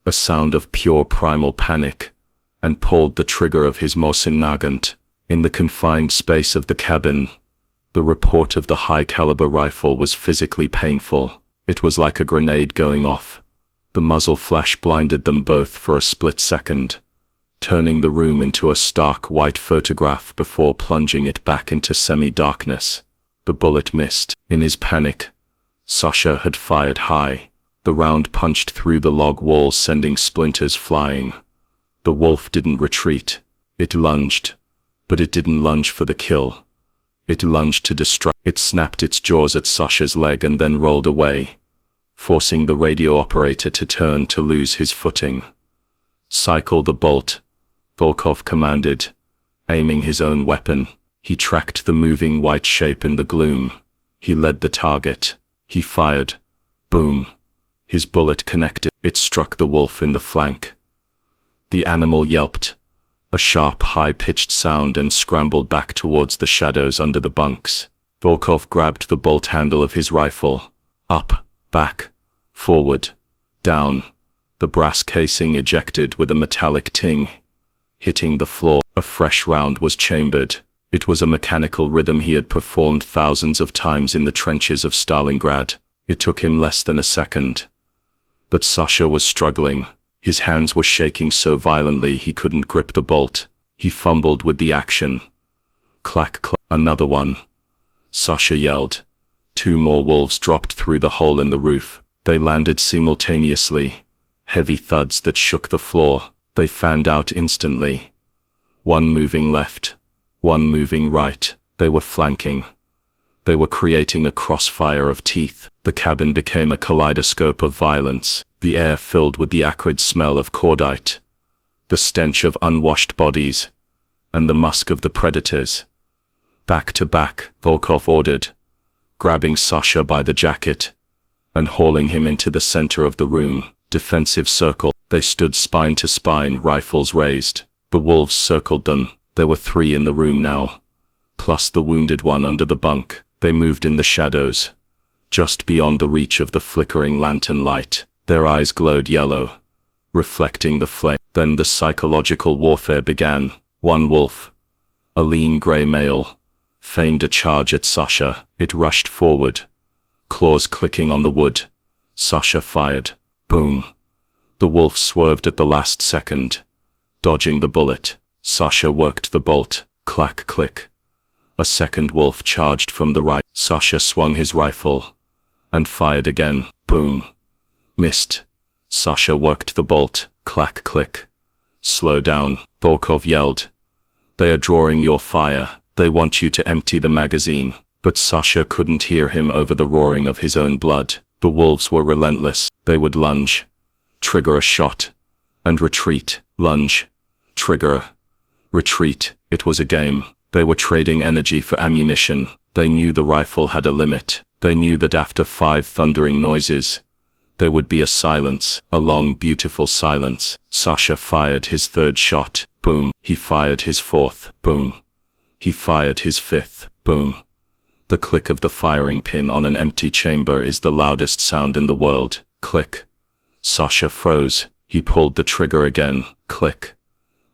a sound of pure primal panic, and pulled the trigger of his Mosin Nagant. In the confined space of the cabin, the report of the high-caliber rifle was physically painful. It was like a grenade going off. The muzzle flash blinded them both for a split second, turning the room into a stark white photograph before plunging it back into semi-darkness. The bullet missed. In his panic, Sasha had fired high. The round punched through the log wall, sending splinters flying. The wolf didn't retreat. It lunged. But it didn't lunge for the kill. It lunged to distract. It snapped its jaws at Sasha's leg and then rolled away, forcing the radio operator to turn to lose his footing. Cycle the bolt, Volkov commanded, aiming his own weapon. He tracked the moving white shape in the gloom. He led the target. He fired. Boom. His bullet connected. It struck the wolf in the flank. The animal yelped, a sharp, high-pitched sound, and scrambled back towards the shadows under the bunks. Volkov grabbed the bolt handle of his rifle. Up, back, forward, down. The brass casing ejected with a metallic ting, hitting the floor. A fresh round was chambered. It was a mechanical rhythm he had performed thousands of times in the trenches of Stalingrad. It took him less than a second. But Sasha was struggling. His hands were shaking so violently he couldn't grip the bolt. He fumbled with the action. Clack, clack. Another one. Sasha yelled. 2 more wolves dropped through the hole in the roof. They landed simultaneously. Heavy thuds that shook the floor. They fanned out instantly. One moving left, one moving right. They were flanking. They were creating a crossfire of teeth. The cabin became a kaleidoscope of violence, the air filled with the acrid smell of cordite, the stench of unwashed bodies, and the musk of the predators. Back to back, Volkov ordered, grabbing Sasha by the jacket and hauling him into the center of the room. Defensive circle. They stood spine to spine, rifles raised. The wolves circled them. There were 3 in the room now, plus the wounded one under the bunk. They moved in the shadows, just beyond the reach of the flickering lantern light. Their eyes glowed yellow, reflecting the flame. Then the psychological warfare began. One wolf, a lean gray male, feigned a charge at Sasha. It rushed forward, claws clicking on the wood. Sasha fired. Boom. The wolf swerved at the last second, dodging the bullet. Sasha worked the bolt. Clack click. A second wolf charged from the right. Sasha swung his rifle and fired again. Boom. Missed. Sasha worked the bolt. Clack click. Slow down, Volkov yelled. They are drawing your fire. They want you to empty the magazine. But Sasha couldn't hear him over the roaring of his own blood. The wolves were relentless. They would lunge, trigger a shot, and retreat. Lunge, trigger, retreat. It was a game. They were trading energy for ammunition. They knew the rifle had a limit. They knew that after 5 thundering noises, there would be a silence, a long, beautiful silence. Sasha fired his 3rd shot. Boom. He fired his 4th. Boom. He fired his 5th. Boom. The click of the firing pin on an empty chamber is the loudest sound in the world. Click. Sasha froze. He pulled the trigger again. Click.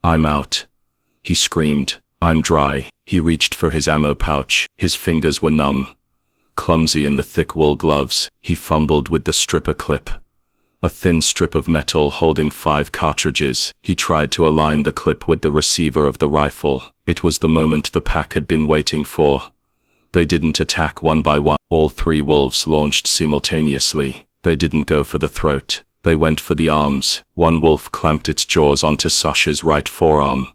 I'm out. He screamed. I'm dry. He reached for his ammo pouch. His fingers were numb. Clumsy in the thick wool gloves, he fumbled with the stripper clip. A thin strip of metal holding 5 cartridges. He tried to align the clip with the receiver of the rifle. It was the moment the pack had been waiting for. They didn't attack one by one. All 3 wolves launched simultaneously. They didn't go for the throat. They went for the arms. One wolf clamped its jaws onto Sasha's right forearm.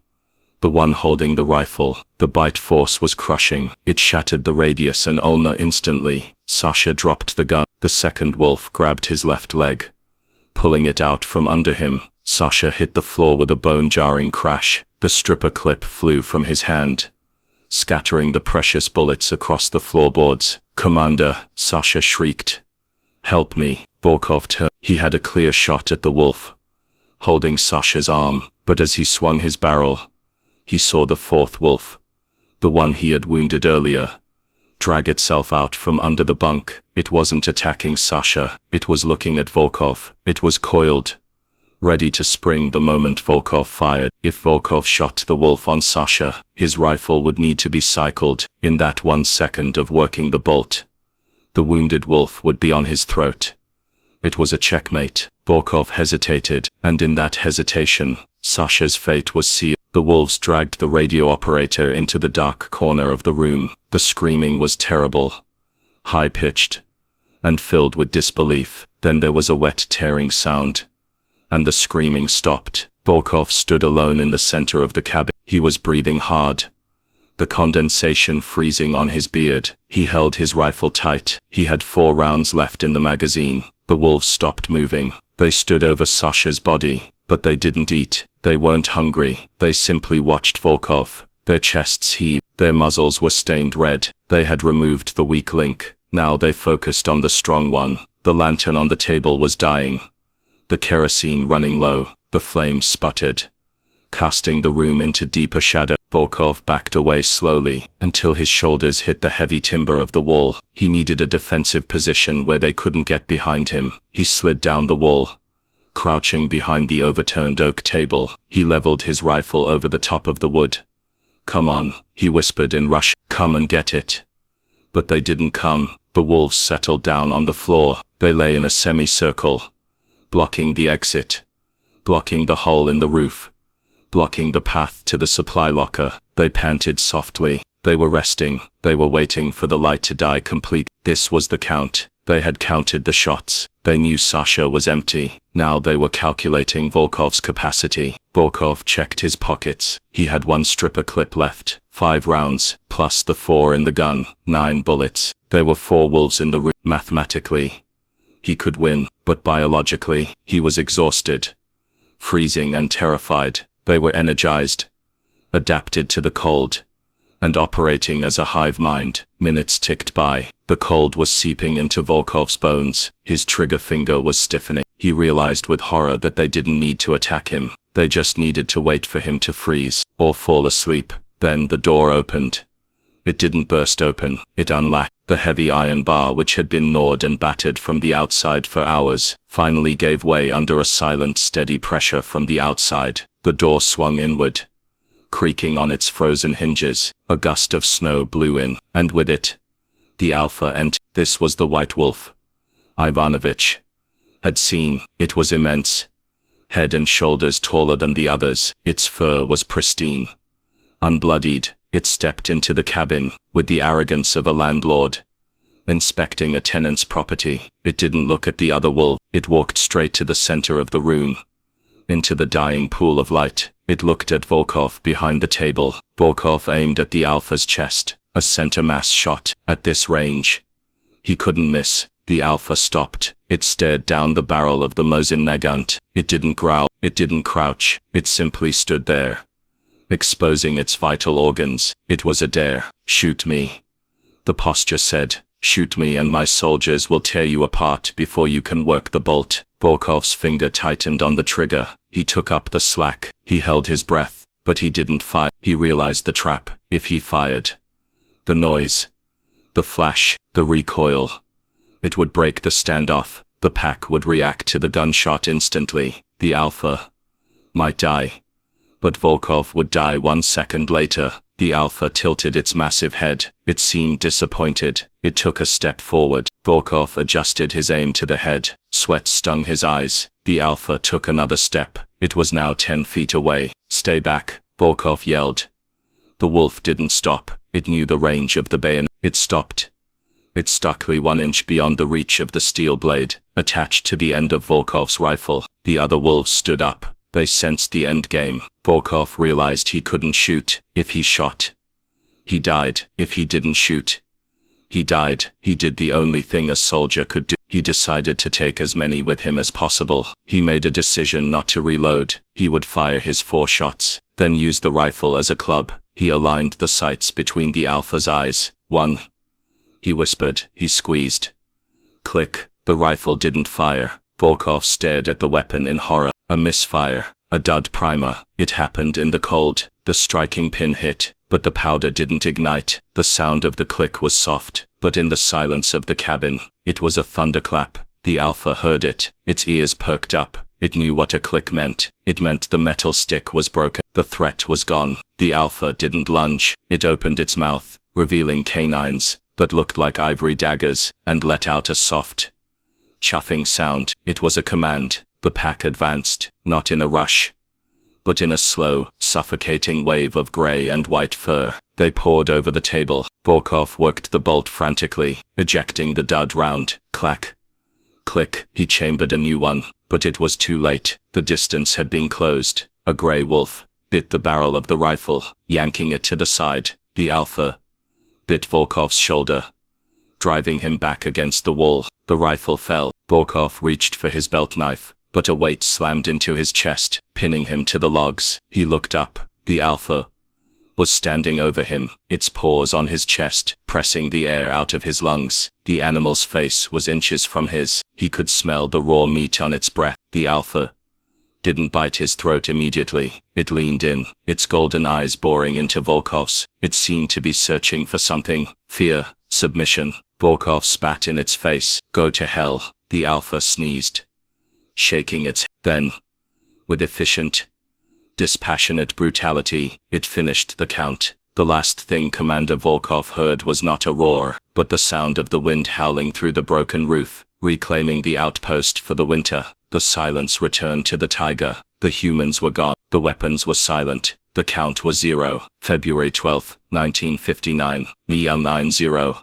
The one holding the rifle. The bite force was crushing. It shattered the radius and ulna instantly. Sasha dropped the gun. The second wolf grabbed his left leg, pulling it out from under him. Sasha hit the floor with a bone-jarring crash. The stripper clip flew from his hand, scattering the precious bullets across the floorboards. Commander, Sasha shrieked. Help me. Volkov turned. He had a clear shot at the wolf, holding Sasha's arm, but as he swung his barrel, he saw the 4th wolf, the one he had wounded earlier, drag itself out from under the bunk. It wasn't attacking Sasha. It was looking at Volkov. It was coiled, ready to spring the moment Volkov fired. If Volkov shot the wolf on Sasha, his rifle would need to be cycled. In that 1 second of working the bolt, the wounded wolf would be on his throat. It was a checkmate. Volkov hesitated, and in that hesitation, Sasha's fate was sealed. The wolves dragged the radio operator into the dark corner of the room. The screaming was terrible, high-pitched, and filled with disbelief. Then there was a wet tearing sound, and the screaming stopped. Volkov stood alone in the center of the cabin. He was breathing hard, the condensation freezing on his beard. He held his rifle tight. He had 4 rounds left in the magazine. The wolves stopped moving. They stood over Sasha's body, but they didn't eat. They weren't hungry. They simply watched Volkov. Their chests heaved. Their muzzles were stained red. They had removed the weak link. Now they focused on the strong one. The lantern on the table was dying, the kerosene running low. The flames sputtered, casting the room into deeper shadow. Volkov backed away slowly, until his shoulders hit the heavy timber of the wall. He needed a defensive position where they couldn't get behind him. He slid down the wall, crouching behind the overturned oak table. He leveled his rifle over the top of the wood. Come on, he whispered in Russian. Come and get it. But they didn't come. The wolves settled down on the floor. They lay in a semicircle, blocking the exit, blocking the hole in the roof, blocking the path to the supply locker. They panted softly. They were resting. They were waiting for the light to die complete. This was the count. They had counted the shots. They knew Sasha was empty. Now they were calculating Volkov's capacity. Volkov checked his pockets. He had 1 stripper clip left, 5 rounds, plus the 4 in the gun, 9 bullets. There were 4 wolves in the room. Mathematically, he could win, but biologically, he was exhausted, freezing and terrified. They were energized, adapted to the cold, and operating as a hive mind. Minutes ticked by. The cold was seeping into Volkov's bones. His trigger finger was stiffening. He realized with horror that they didn't need to attack him. They just needed to wait for him to freeze, or fall asleep. Then the door opened. It didn't burst open. It unlatched. The heavy iron bar, which had been gnawed and battered from the outside for hours, finally gave way under a silent, steady pressure from the outside. The door swung inward, creaking on its frozen hinges. A gust of snow blew in, and with it, the alpha entered. This was the white wolf Ivanovich had seen. It was immense, head and shoulders taller than the others. Its fur was pristine, unbloodied. It stepped into the cabin with the arrogance of a landlord inspecting a tenant's property. It didn't look at the other wolf. It walked straight to the center of the room, into the dying pool of light. It looked at Volkov behind the table. Volkov aimed at the alpha's chest, a center mass shot. At this range, he couldn't miss. The alpha stopped. It stared down the barrel of the Mosin Nagant. It didn't growl. It didn't crouch. It simply stood there, exposing its vital organs. It was a dare. Shoot me, the posture said. Shoot me and my soldiers will tear you apart before you can work the bolt. Volkov's finger tightened on the trigger. He took up the slack. He held his breath, but he didn't fire. He realized the trap. If he fired, the noise, the flash, the recoil, it would break the standoff. The pack would react to the gunshot instantly. The alpha might die, but Volkov would die 1 second later. The alpha tilted its massive head. It seemed disappointed. It took a step forward. Volkov adjusted his aim to the head. Sweat stung his eyes. The alpha took another step. It was now 10 feet away. Stay back, Volkov yelled. The wolf didn't stop. It knew the range of the bayonet. It stopped. It stuck 1 inch beyond the reach of the steel blade, attached to the end of Volkov's rifle. The other wolves stood up. They sensed the end game. Volkov realized he couldn't shoot. If he shot, he died. If he didn't shoot, he died. He did the only thing a soldier could do. He decided to take as many with him as possible. He made a decision not to reload. He would fire his 4 shots, then use the rifle as a club. He aligned the sights between the alpha's eyes. 1. He whispered. He squeezed. Click. The rifle didn't fire. Volkov stared at the weapon in horror. A misfire. A dud primer. It happened in the cold. The striking pin hit, but the powder didn't ignite. The sound of the click was soft, but in the silence of the cabin, it was a thunderclap. The alpha heard it. Its ears perked up. It knew what a click meant. It meant the metal stick was broken. The threat was gone. The alpha didn't lunge. It opened its mouth, revealing canines that looked like ivory daggers, and let out a soft, chuffing sound. It was a command. The pack advanced, not in a rush, but in a slow, suffocating wave of gray and white fur. They poured over the table. Volkov worked the bolt frantically, ejecting the dud round. Clack. Click. He chambered a new one, but it was too late. The distance had been closed. A gray wolf bit the barrel of the rifle, yanking it to the side. The alpha bit Volkov's shoulder, driving him back against the wall. The rifle fell. Volkov reached for his belt knife, but a weight slammed into his chest, pinning him to the logs. He looked up. The alpha was standing over him, its paws on his chest, pressing the air out of his lungs. The animal's face was inches from his. He could smell the raw meat on its breath. The alpha didn't bite his throat immediately. It leaned in, its golden eyes boring into Volkov's. It seemed to be searching for something. Fear, submission. Volkov spat in its face. Go to hell. The alpha sneezed, shaking its head. Then, with efficient, dispassionate brutality, it finished the count. The last thing Commander Volkov heard was not a roar, but the sound of the wind howling through the broken roof, reclaiming the outpost for the winter. The silence returned to the taiga. The humans were gone. The weapons were silent. The count was 0. February 12, 1959. EL 90.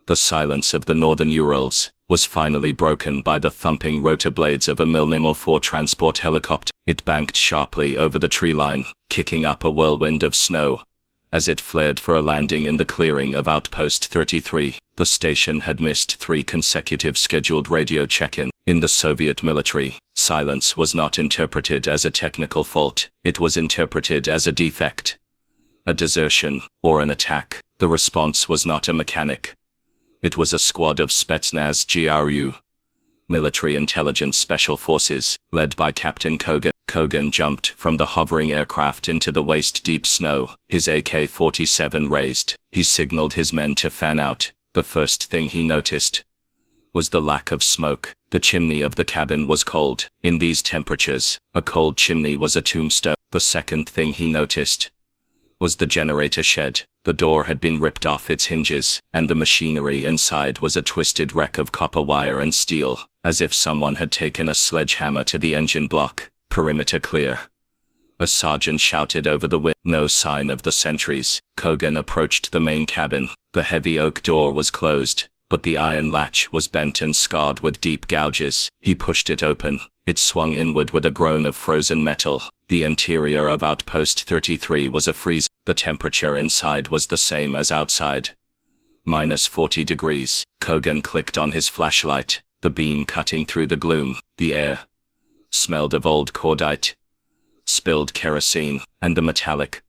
The silence of the Northern Urals was finally broken by the thumping rotor blades of a Mil-4 transport helicopter. It banked sharply over the tree line, kicking up a whirlwind of snow. As it flared for a landing in the clearing of Outpost 33, the station had missed 3 consecutive scheduled radio check-in. In the Soviet military, silence was not interpreted as a technical fault, it was interpreted as a defect, a desertion, or an attack. The response was not a mechanic. It was a squad of Spetsnaz GRU, Military Intelligence Special Forces, led by Captain Kogan. Kogan jumped from the hovering aircraft into the waist-deep snow, his AK-47 raised. He signaled his men to fan out. The first thing he noticed was the lack of smoke. The chimney of the cabin was cold. In these temperatures, a cold chimney was a tombstone. The second thing he noticed was the generator shed. The door had been ripped off its hinges, and the machinery inside was a twisted wreck of copper wire and steel, as if someone had taken a sledgehammer to the engine block. Perimeter clear. A sergeant shouted over the wind. No sign of the sentries. Kogan approached the main cabin. The heavy oak door was closed, but the iron latch was bent and scarred with deep gouges. He pushed it open. It swung inward with a groan of frozen metal. The interior of Outpost 33 was a freeze. The temperature inside was the same as outside. -40 degrees. Kogan clicked on his flashlight, the beam cutting through the gloom. The air smelled of old cordite, spilled kerosene, and the metallic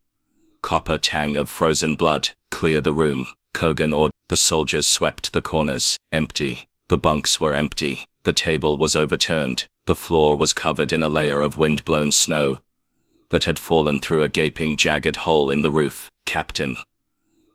copper tang of frozen blood. Clear the room, Kogan ordered. The soldiers swept the corners. Empty. The bunks were empty. The table was overturned. The floor was covered in a layer of wind-blown snow that had fallen through a gaping, jagged hole in the roof. Captain,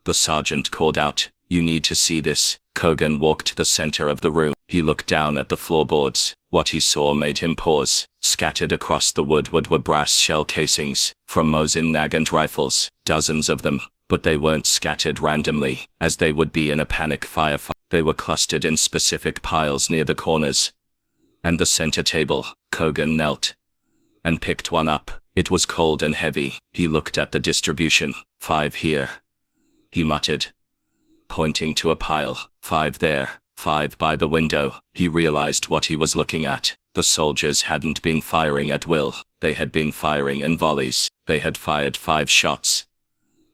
the sergeant called out, "You need to see this." Kogan walked to the center of the room. He looked down at the floorboards. What he saw made him pause. Scattered across the woodwork were brass shell casings from Mosin Nagant rifles, dozens of them, but they weren't scattered randomly, as they would be in a panic firefight. They were clustered in specific piles near the corners and the center table. Kogan knelt and picked one up. It was cold and heavy. He looked at the distribution. 5 here, he muttered, pointing to a pile. 5 there, 5 by the window. He realized what he was looking at. The soldiers hadn't been firing at will. They had been firing in volleys. They had fired 5 shots,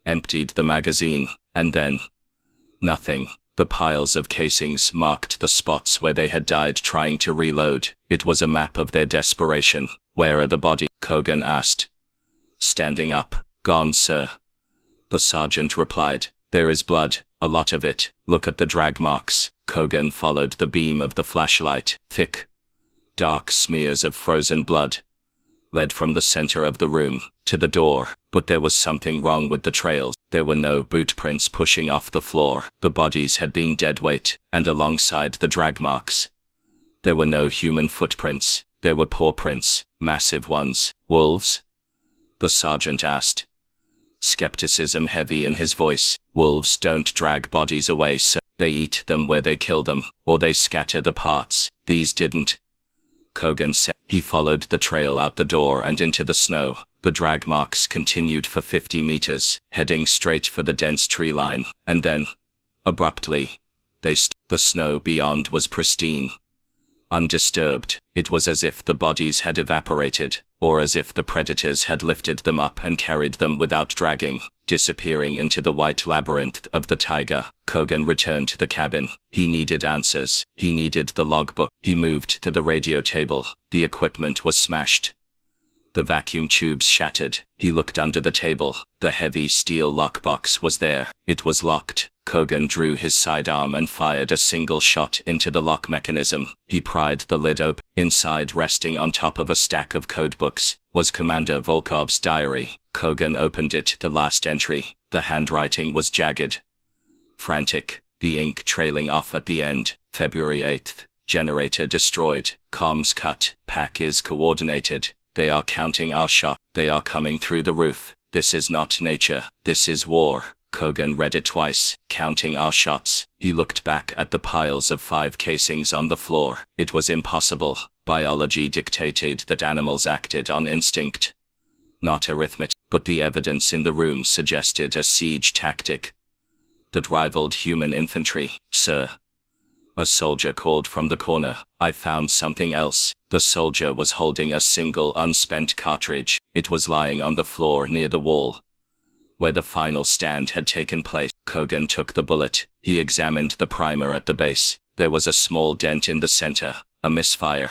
emptied the magazine, and then nothing. The piles of casings marked the spots where they had died trying to reload. It was a map of their desperation. "Where are the bodies?" Kogan asked, standing up. "Gone, sir," the sergeant replied. "There is blood, a lot of it. Look at the drag marks." Kogan followed the beam of the flashlight. Thick, dark smears of frozen blood led from the center of the room to the door, but there was something wrong with the trails. There were no boot prints pushing off the floor. The bodies had been deadweight, and alongside the drag marks, there were no human footprints. There were paw prints, massive ones. "Wolves?" the sergeant asked, skepticism heavy in his voice. "Wolves don't drag bodies away, sir. They eat them where they kill them, or they scatter the parts. These didn't," Kogan said. He followed the trail out the door and into the snow. The drag marks continued for 50 meters, heading straight for the dense tree line, and then, abruptly, they stopped. The snow beyond was pristine, undisturbed. It was as if the bodies had evaporated, or as if the predators had lifted them up and carried them without dragging, disappearing into the white labyrinth of the taiga. Kogan returned to the cabin. He needed answers. He needed the logbook. He moved to the radio table. The equipment was smashed. The vacuum tubes shattered. He looked under the table. The heavy steel lockbox was there. It was locked. Kogan drew his sidearm and fired a single shot into the lock mechanism. He pried the lid open. Inside, resting on top of a stack of codebooks, was Commander Volkov's diary. Kogan opened it. The last entry. The handwriting was jagged, frantic, the ink trailing off at the end. February 8th. Generator destroyed. Comms cut. Pack is coordinated. They are counting our shot. They are coming through the roof. This is not nature. This is war. Kogan read it twice. Counting our shots. He looked back at the piles of 5 casings on the floor. It was impossible. Biology dictated that animals acted on instinct, not arithmetic. But the evidence in the room suggested a siege tactic that rivaled human infantry. "Sir," A soldier called from the corner. I found something else. The soldier was holding a single unspent cartridge. It was lying on the floor near the wall, where the final stand had taken place. Kogan took the bullet. He examined the primer at the base. There was a small dent in the center, a misfire.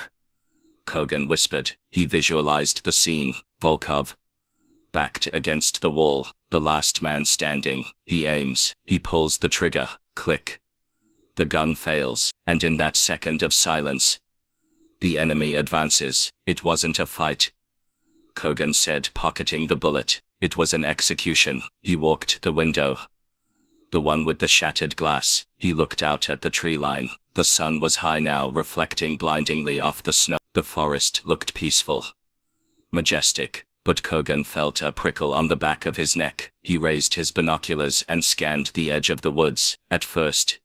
Kogan whispered. He visualized the scene. Volkov, backed against the wall, the last man standing. He aims. He pulls the trigger. Click. The gun fails, and in that second of silence, the enemy advances. It wasn't a fight, Kogan said, pocketing the bullet. It was an execution. He walked to the window, the one with the shattered glass. He looked out at the tree line. The sun was high now, reflecting blindingly off the snow. The forest looked peaceful, majestic, but Kogan felt a prickle on the back of his neck. He raised his binoculars and scanned the edge of the woods. At first,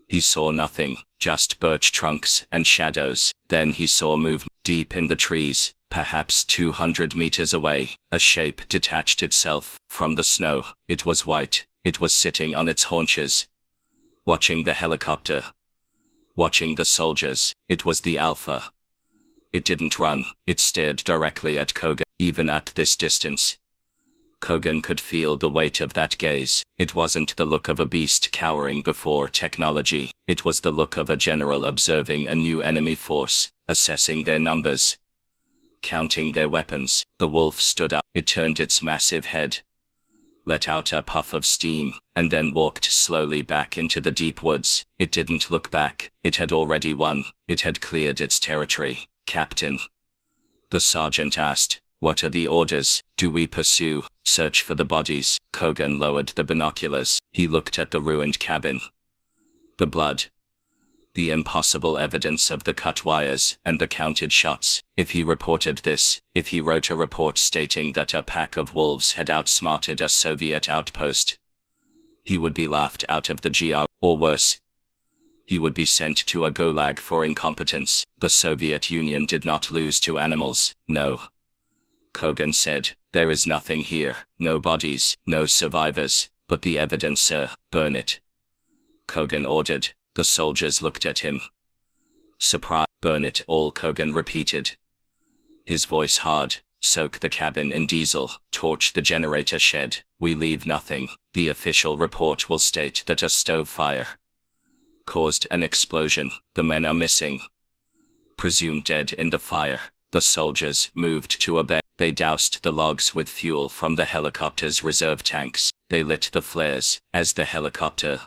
he saw nothing, just birch trunks and shadows. Then he saw movement deep in the trees, perhaps 200 meters away. A shape detached itself from the snow. It was white. It was sitting on its haunches, watching the helicopter, watching the soldiers. It was the Alpha. It didn't run. It stared directly at Kogan. Even at this distance, Kogan could feel the weight of that gaze. It wasn't the look of a beast cowering before technology. It was the look of a general observing a new enemy force, assessing their numbers, counting their weapons. The wolf stood up. It turned its massive head, let out a puff of steam, and then walked slowly back into the deep woods. It didn't look back. It had already won. It had cleared its territory. Captain, the sergeant asked, what are the orders? Do we pursue? Search for the bodies? Kogan lowered the binoculars. He looked at the ruined cabin, the blood, the impossible evidence of the cut wires and the counted shots. If he reported this, if he wrote a report stating that a pack of wolves had outsmarted a Soviet outpost, he would be laughed out of the GR, or worse, he would be sent to a gulag for incompetence. The Soviet Union did not lose to animals. No, Kogan said. There is nothing here. No bodies, no survivors. But the evidence, sir. Burn it, Kogan ordered. The soldiers looked at him. Surprise. Burn it all, Kogan repeated, his voice hard. Soak the cabin in diesel. Torch the generator shed. We leave nothing. The official report will state that a stove fire caused an explosion. The men are missing, presumed dead in the fire. The soldiers moved to a bed. They doused the logs with fuel from the helicopter's reserve tanks. They lit the flares. As the helicopter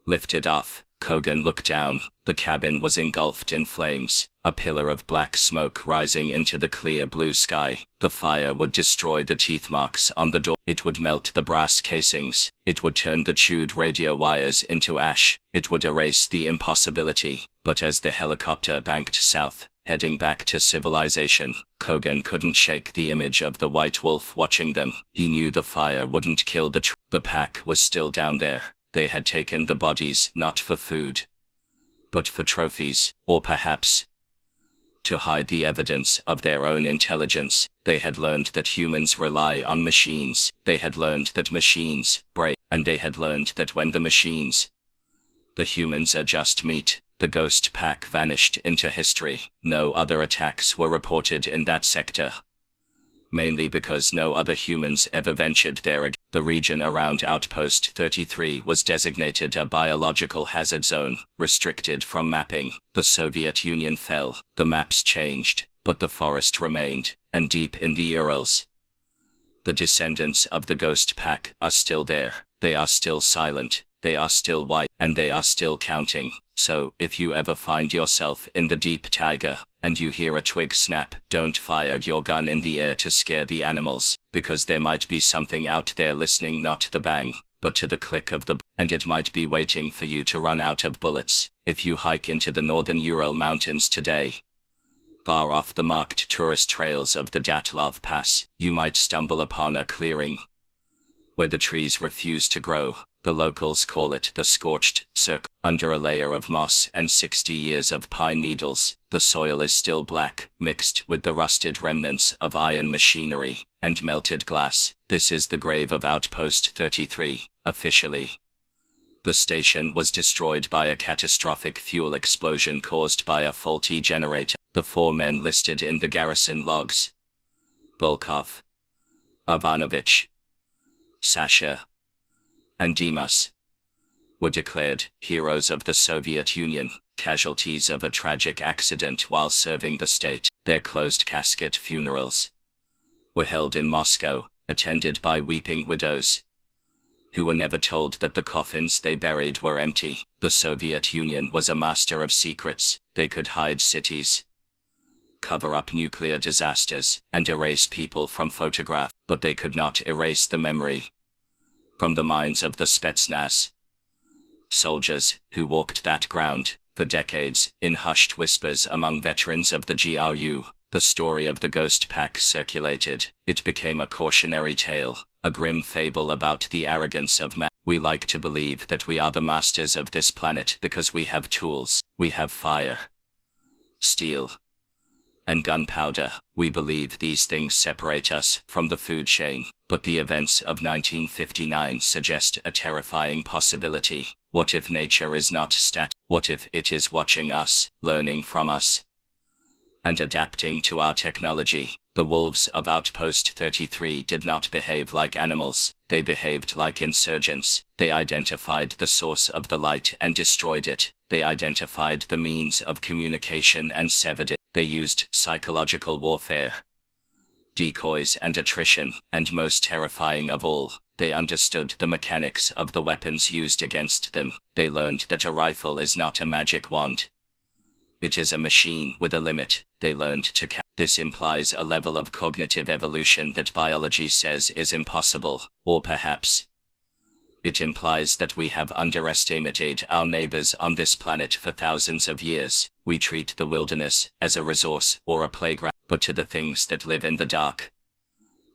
lifted off, Kogan looked down. The cabin was engulfed in flames, a pillar of black smoke rising into the clear blue sky. The fire would destroy the teeth marks on the door. It would melt the brass casings. It would turn the chewed radio wires into ash. It would erase the impossibility. But as the helicopter banked south, heading back to civilization, Kogan couldn't shake the image of the white wolf watching them. He knew the fire wouldn't kill the pack was still down there. They had taken the bodies not for food, but for trophies, or perhaps to hide the evidence of their own intelligence. They had learned that humans rely on machines. They had learned that machines break, and they had learned that when the humans are just meat. The ghost pack vanished into history. No other attacks were reported in that sector, mainly because no other humans ever ventured there again. The region around Outpost 33 was designated a biological hazard zone, restricted from mapping. The Soviet Union fell. The maps changed, but the forest remained, and deep in the Urals, the descendants of the ghost pack are still there. They are still silent. They are still white, and they are still counting. So, if you ever find yourself in the deep taiga, and you hear a twig snap, don't fire your gun in the air to scare the animals, because there might be something out there listening not to the bang, but to the click of and it might be waiting for you to run out of bullets. If you hike into the Northern Ural Mountains today, far off the marked tourist trails of the Dyatlov Pass, you might stumble upon a clearing where the trees refuse to grow. The locals call it the scorched cirque. Under a layer of moss and 60 years of pine needles, the soil is still black, mixed with the rusted remnants of iron machinery and melted glass. This is the grave of Outpost 33, officially. The station was destroyed by a catastrophic fuel explosion caused by a faulty generator. The 4 men listed in the garrison logs, Volkov, Ivanovich, Sasha, and Dimas, were declared heroes of the Soviet Union, casualties of a tragic accident while serving the state. Their closed casket funerals were held in Moscow, attended by weeping widows, who were never told that the coffins they buried were empty. The Soviet Union was a master of secrets. They could hide cities, cover up nuclear disasters, and erase people from photographs, but they could not erase the memory from the minds of the Spetsnaz soldiers who walked that ground for decades in hushed whispers among veterans of the GRU. The story of the Ghost Pack circulated. It became a cautionary tale, a grim fable about the arrogance of man. We like to believe that we are the masters of this planet because we have tools. We have fire, steel, and gunpowder. We believe these things separate us from the food chain, but the events of 1959 suggest a terrifying possibility. What if nature is not static? What if it is watching us, learning from us, and adapting to our technology? The wolves of Outpost 33 did not behave like animals. They behaved like insurgents. They identified the source of the light and destroyed it. They identified the means of communication and severed it. They used psychological warfare, decoys, and attrition, and most terrifying of all, they understood the mechanics of the weapons used against them. They learned that a rifle is not a magic wand. It is a machine with a limit. They learned to count. This implies a level of cognitive evolution that biology says is impossible, or perhaps it implies that we have underestimated our neighbors on this planet for thousands of years. We treat the wilderness as a resource or a playground, but to the things that live in the dark,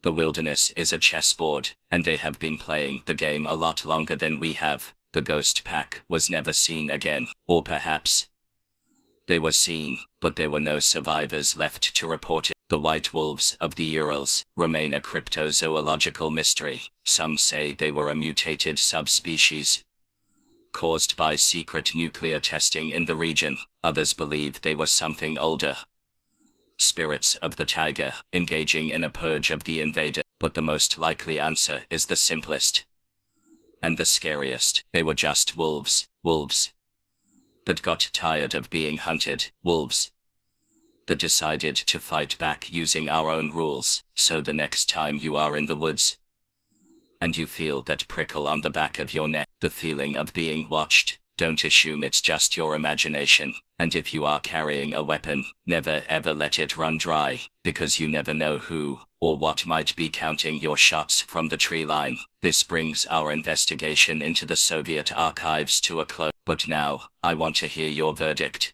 the wilderness is a chessboard, and they have been playing the game a lot longer than we have. The Ghost Pack was never seen again, or perhaps they were seen, but there were no survivors left to report it. The white wolves of the Urals remain a cryptozoological mystery. Some say they were a mutated subspecies caused by secret nuclear testing in the region. Others believe they were something older, spirits of the tiger, engaging in a purge of the invader. But the most likely answer is the simplest and the scariest. They were just wolves. Wolves that got tired of being hunted. Wolves that decided to fight back using our own rules. So the next time you are in the woods and you feel that prickle on the back of your neck, the feeling of being watched, don't assume it's just your imagination. And if you are carrying a weapon, never ever let it run dry, because you never know who or what might be counting your shots from the tree line. This brings our investigation into the Soviet archives to a close. But now, I want to hear your verdict.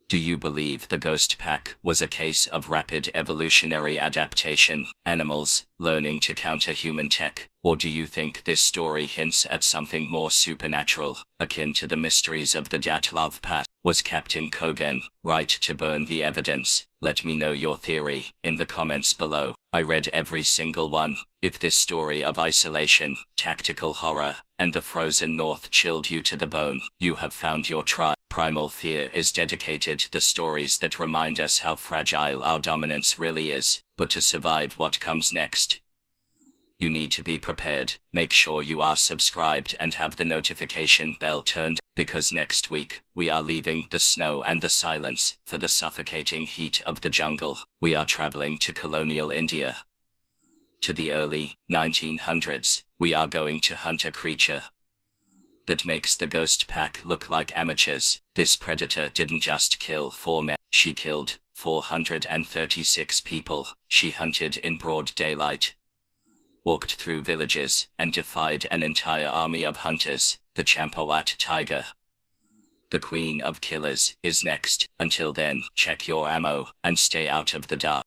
Do you believe the Ghost Pack was a case of rapid evolutionary adaptation, animals learning to counter human tech? Or do you think this story hints at something more supernatural, akin to the mysteries of the Dyatlov Pass? Was Captain Kogan right to burn the evidence? Let me know your theory in the comments below. I read every single one. If this story of isolation, tactical horror, and the frozen north chilled you to the bone, you have found your tribe. Primal Fear is dedicated to the stories that remind us how fragile our dominance really is. But to survive what comes next, you need to be prepared. Make sure you are subscribed and have the notification bell turned, because next week, we are leaving the snow and the silence for the suffocating heat of the jungle. We are traveling to colonial India. To the early 1900s, we are going to hunt a creature that makes the Ghost Pack look like amateurs. This predator didn't just kill 4 men, she killed 436 people. She hunted in broad daylight, walked through villages, and defied an entire army of hunters. The Champawat tiger, the queen of killers, is next. Until then, check your ammo and stay out of the dark.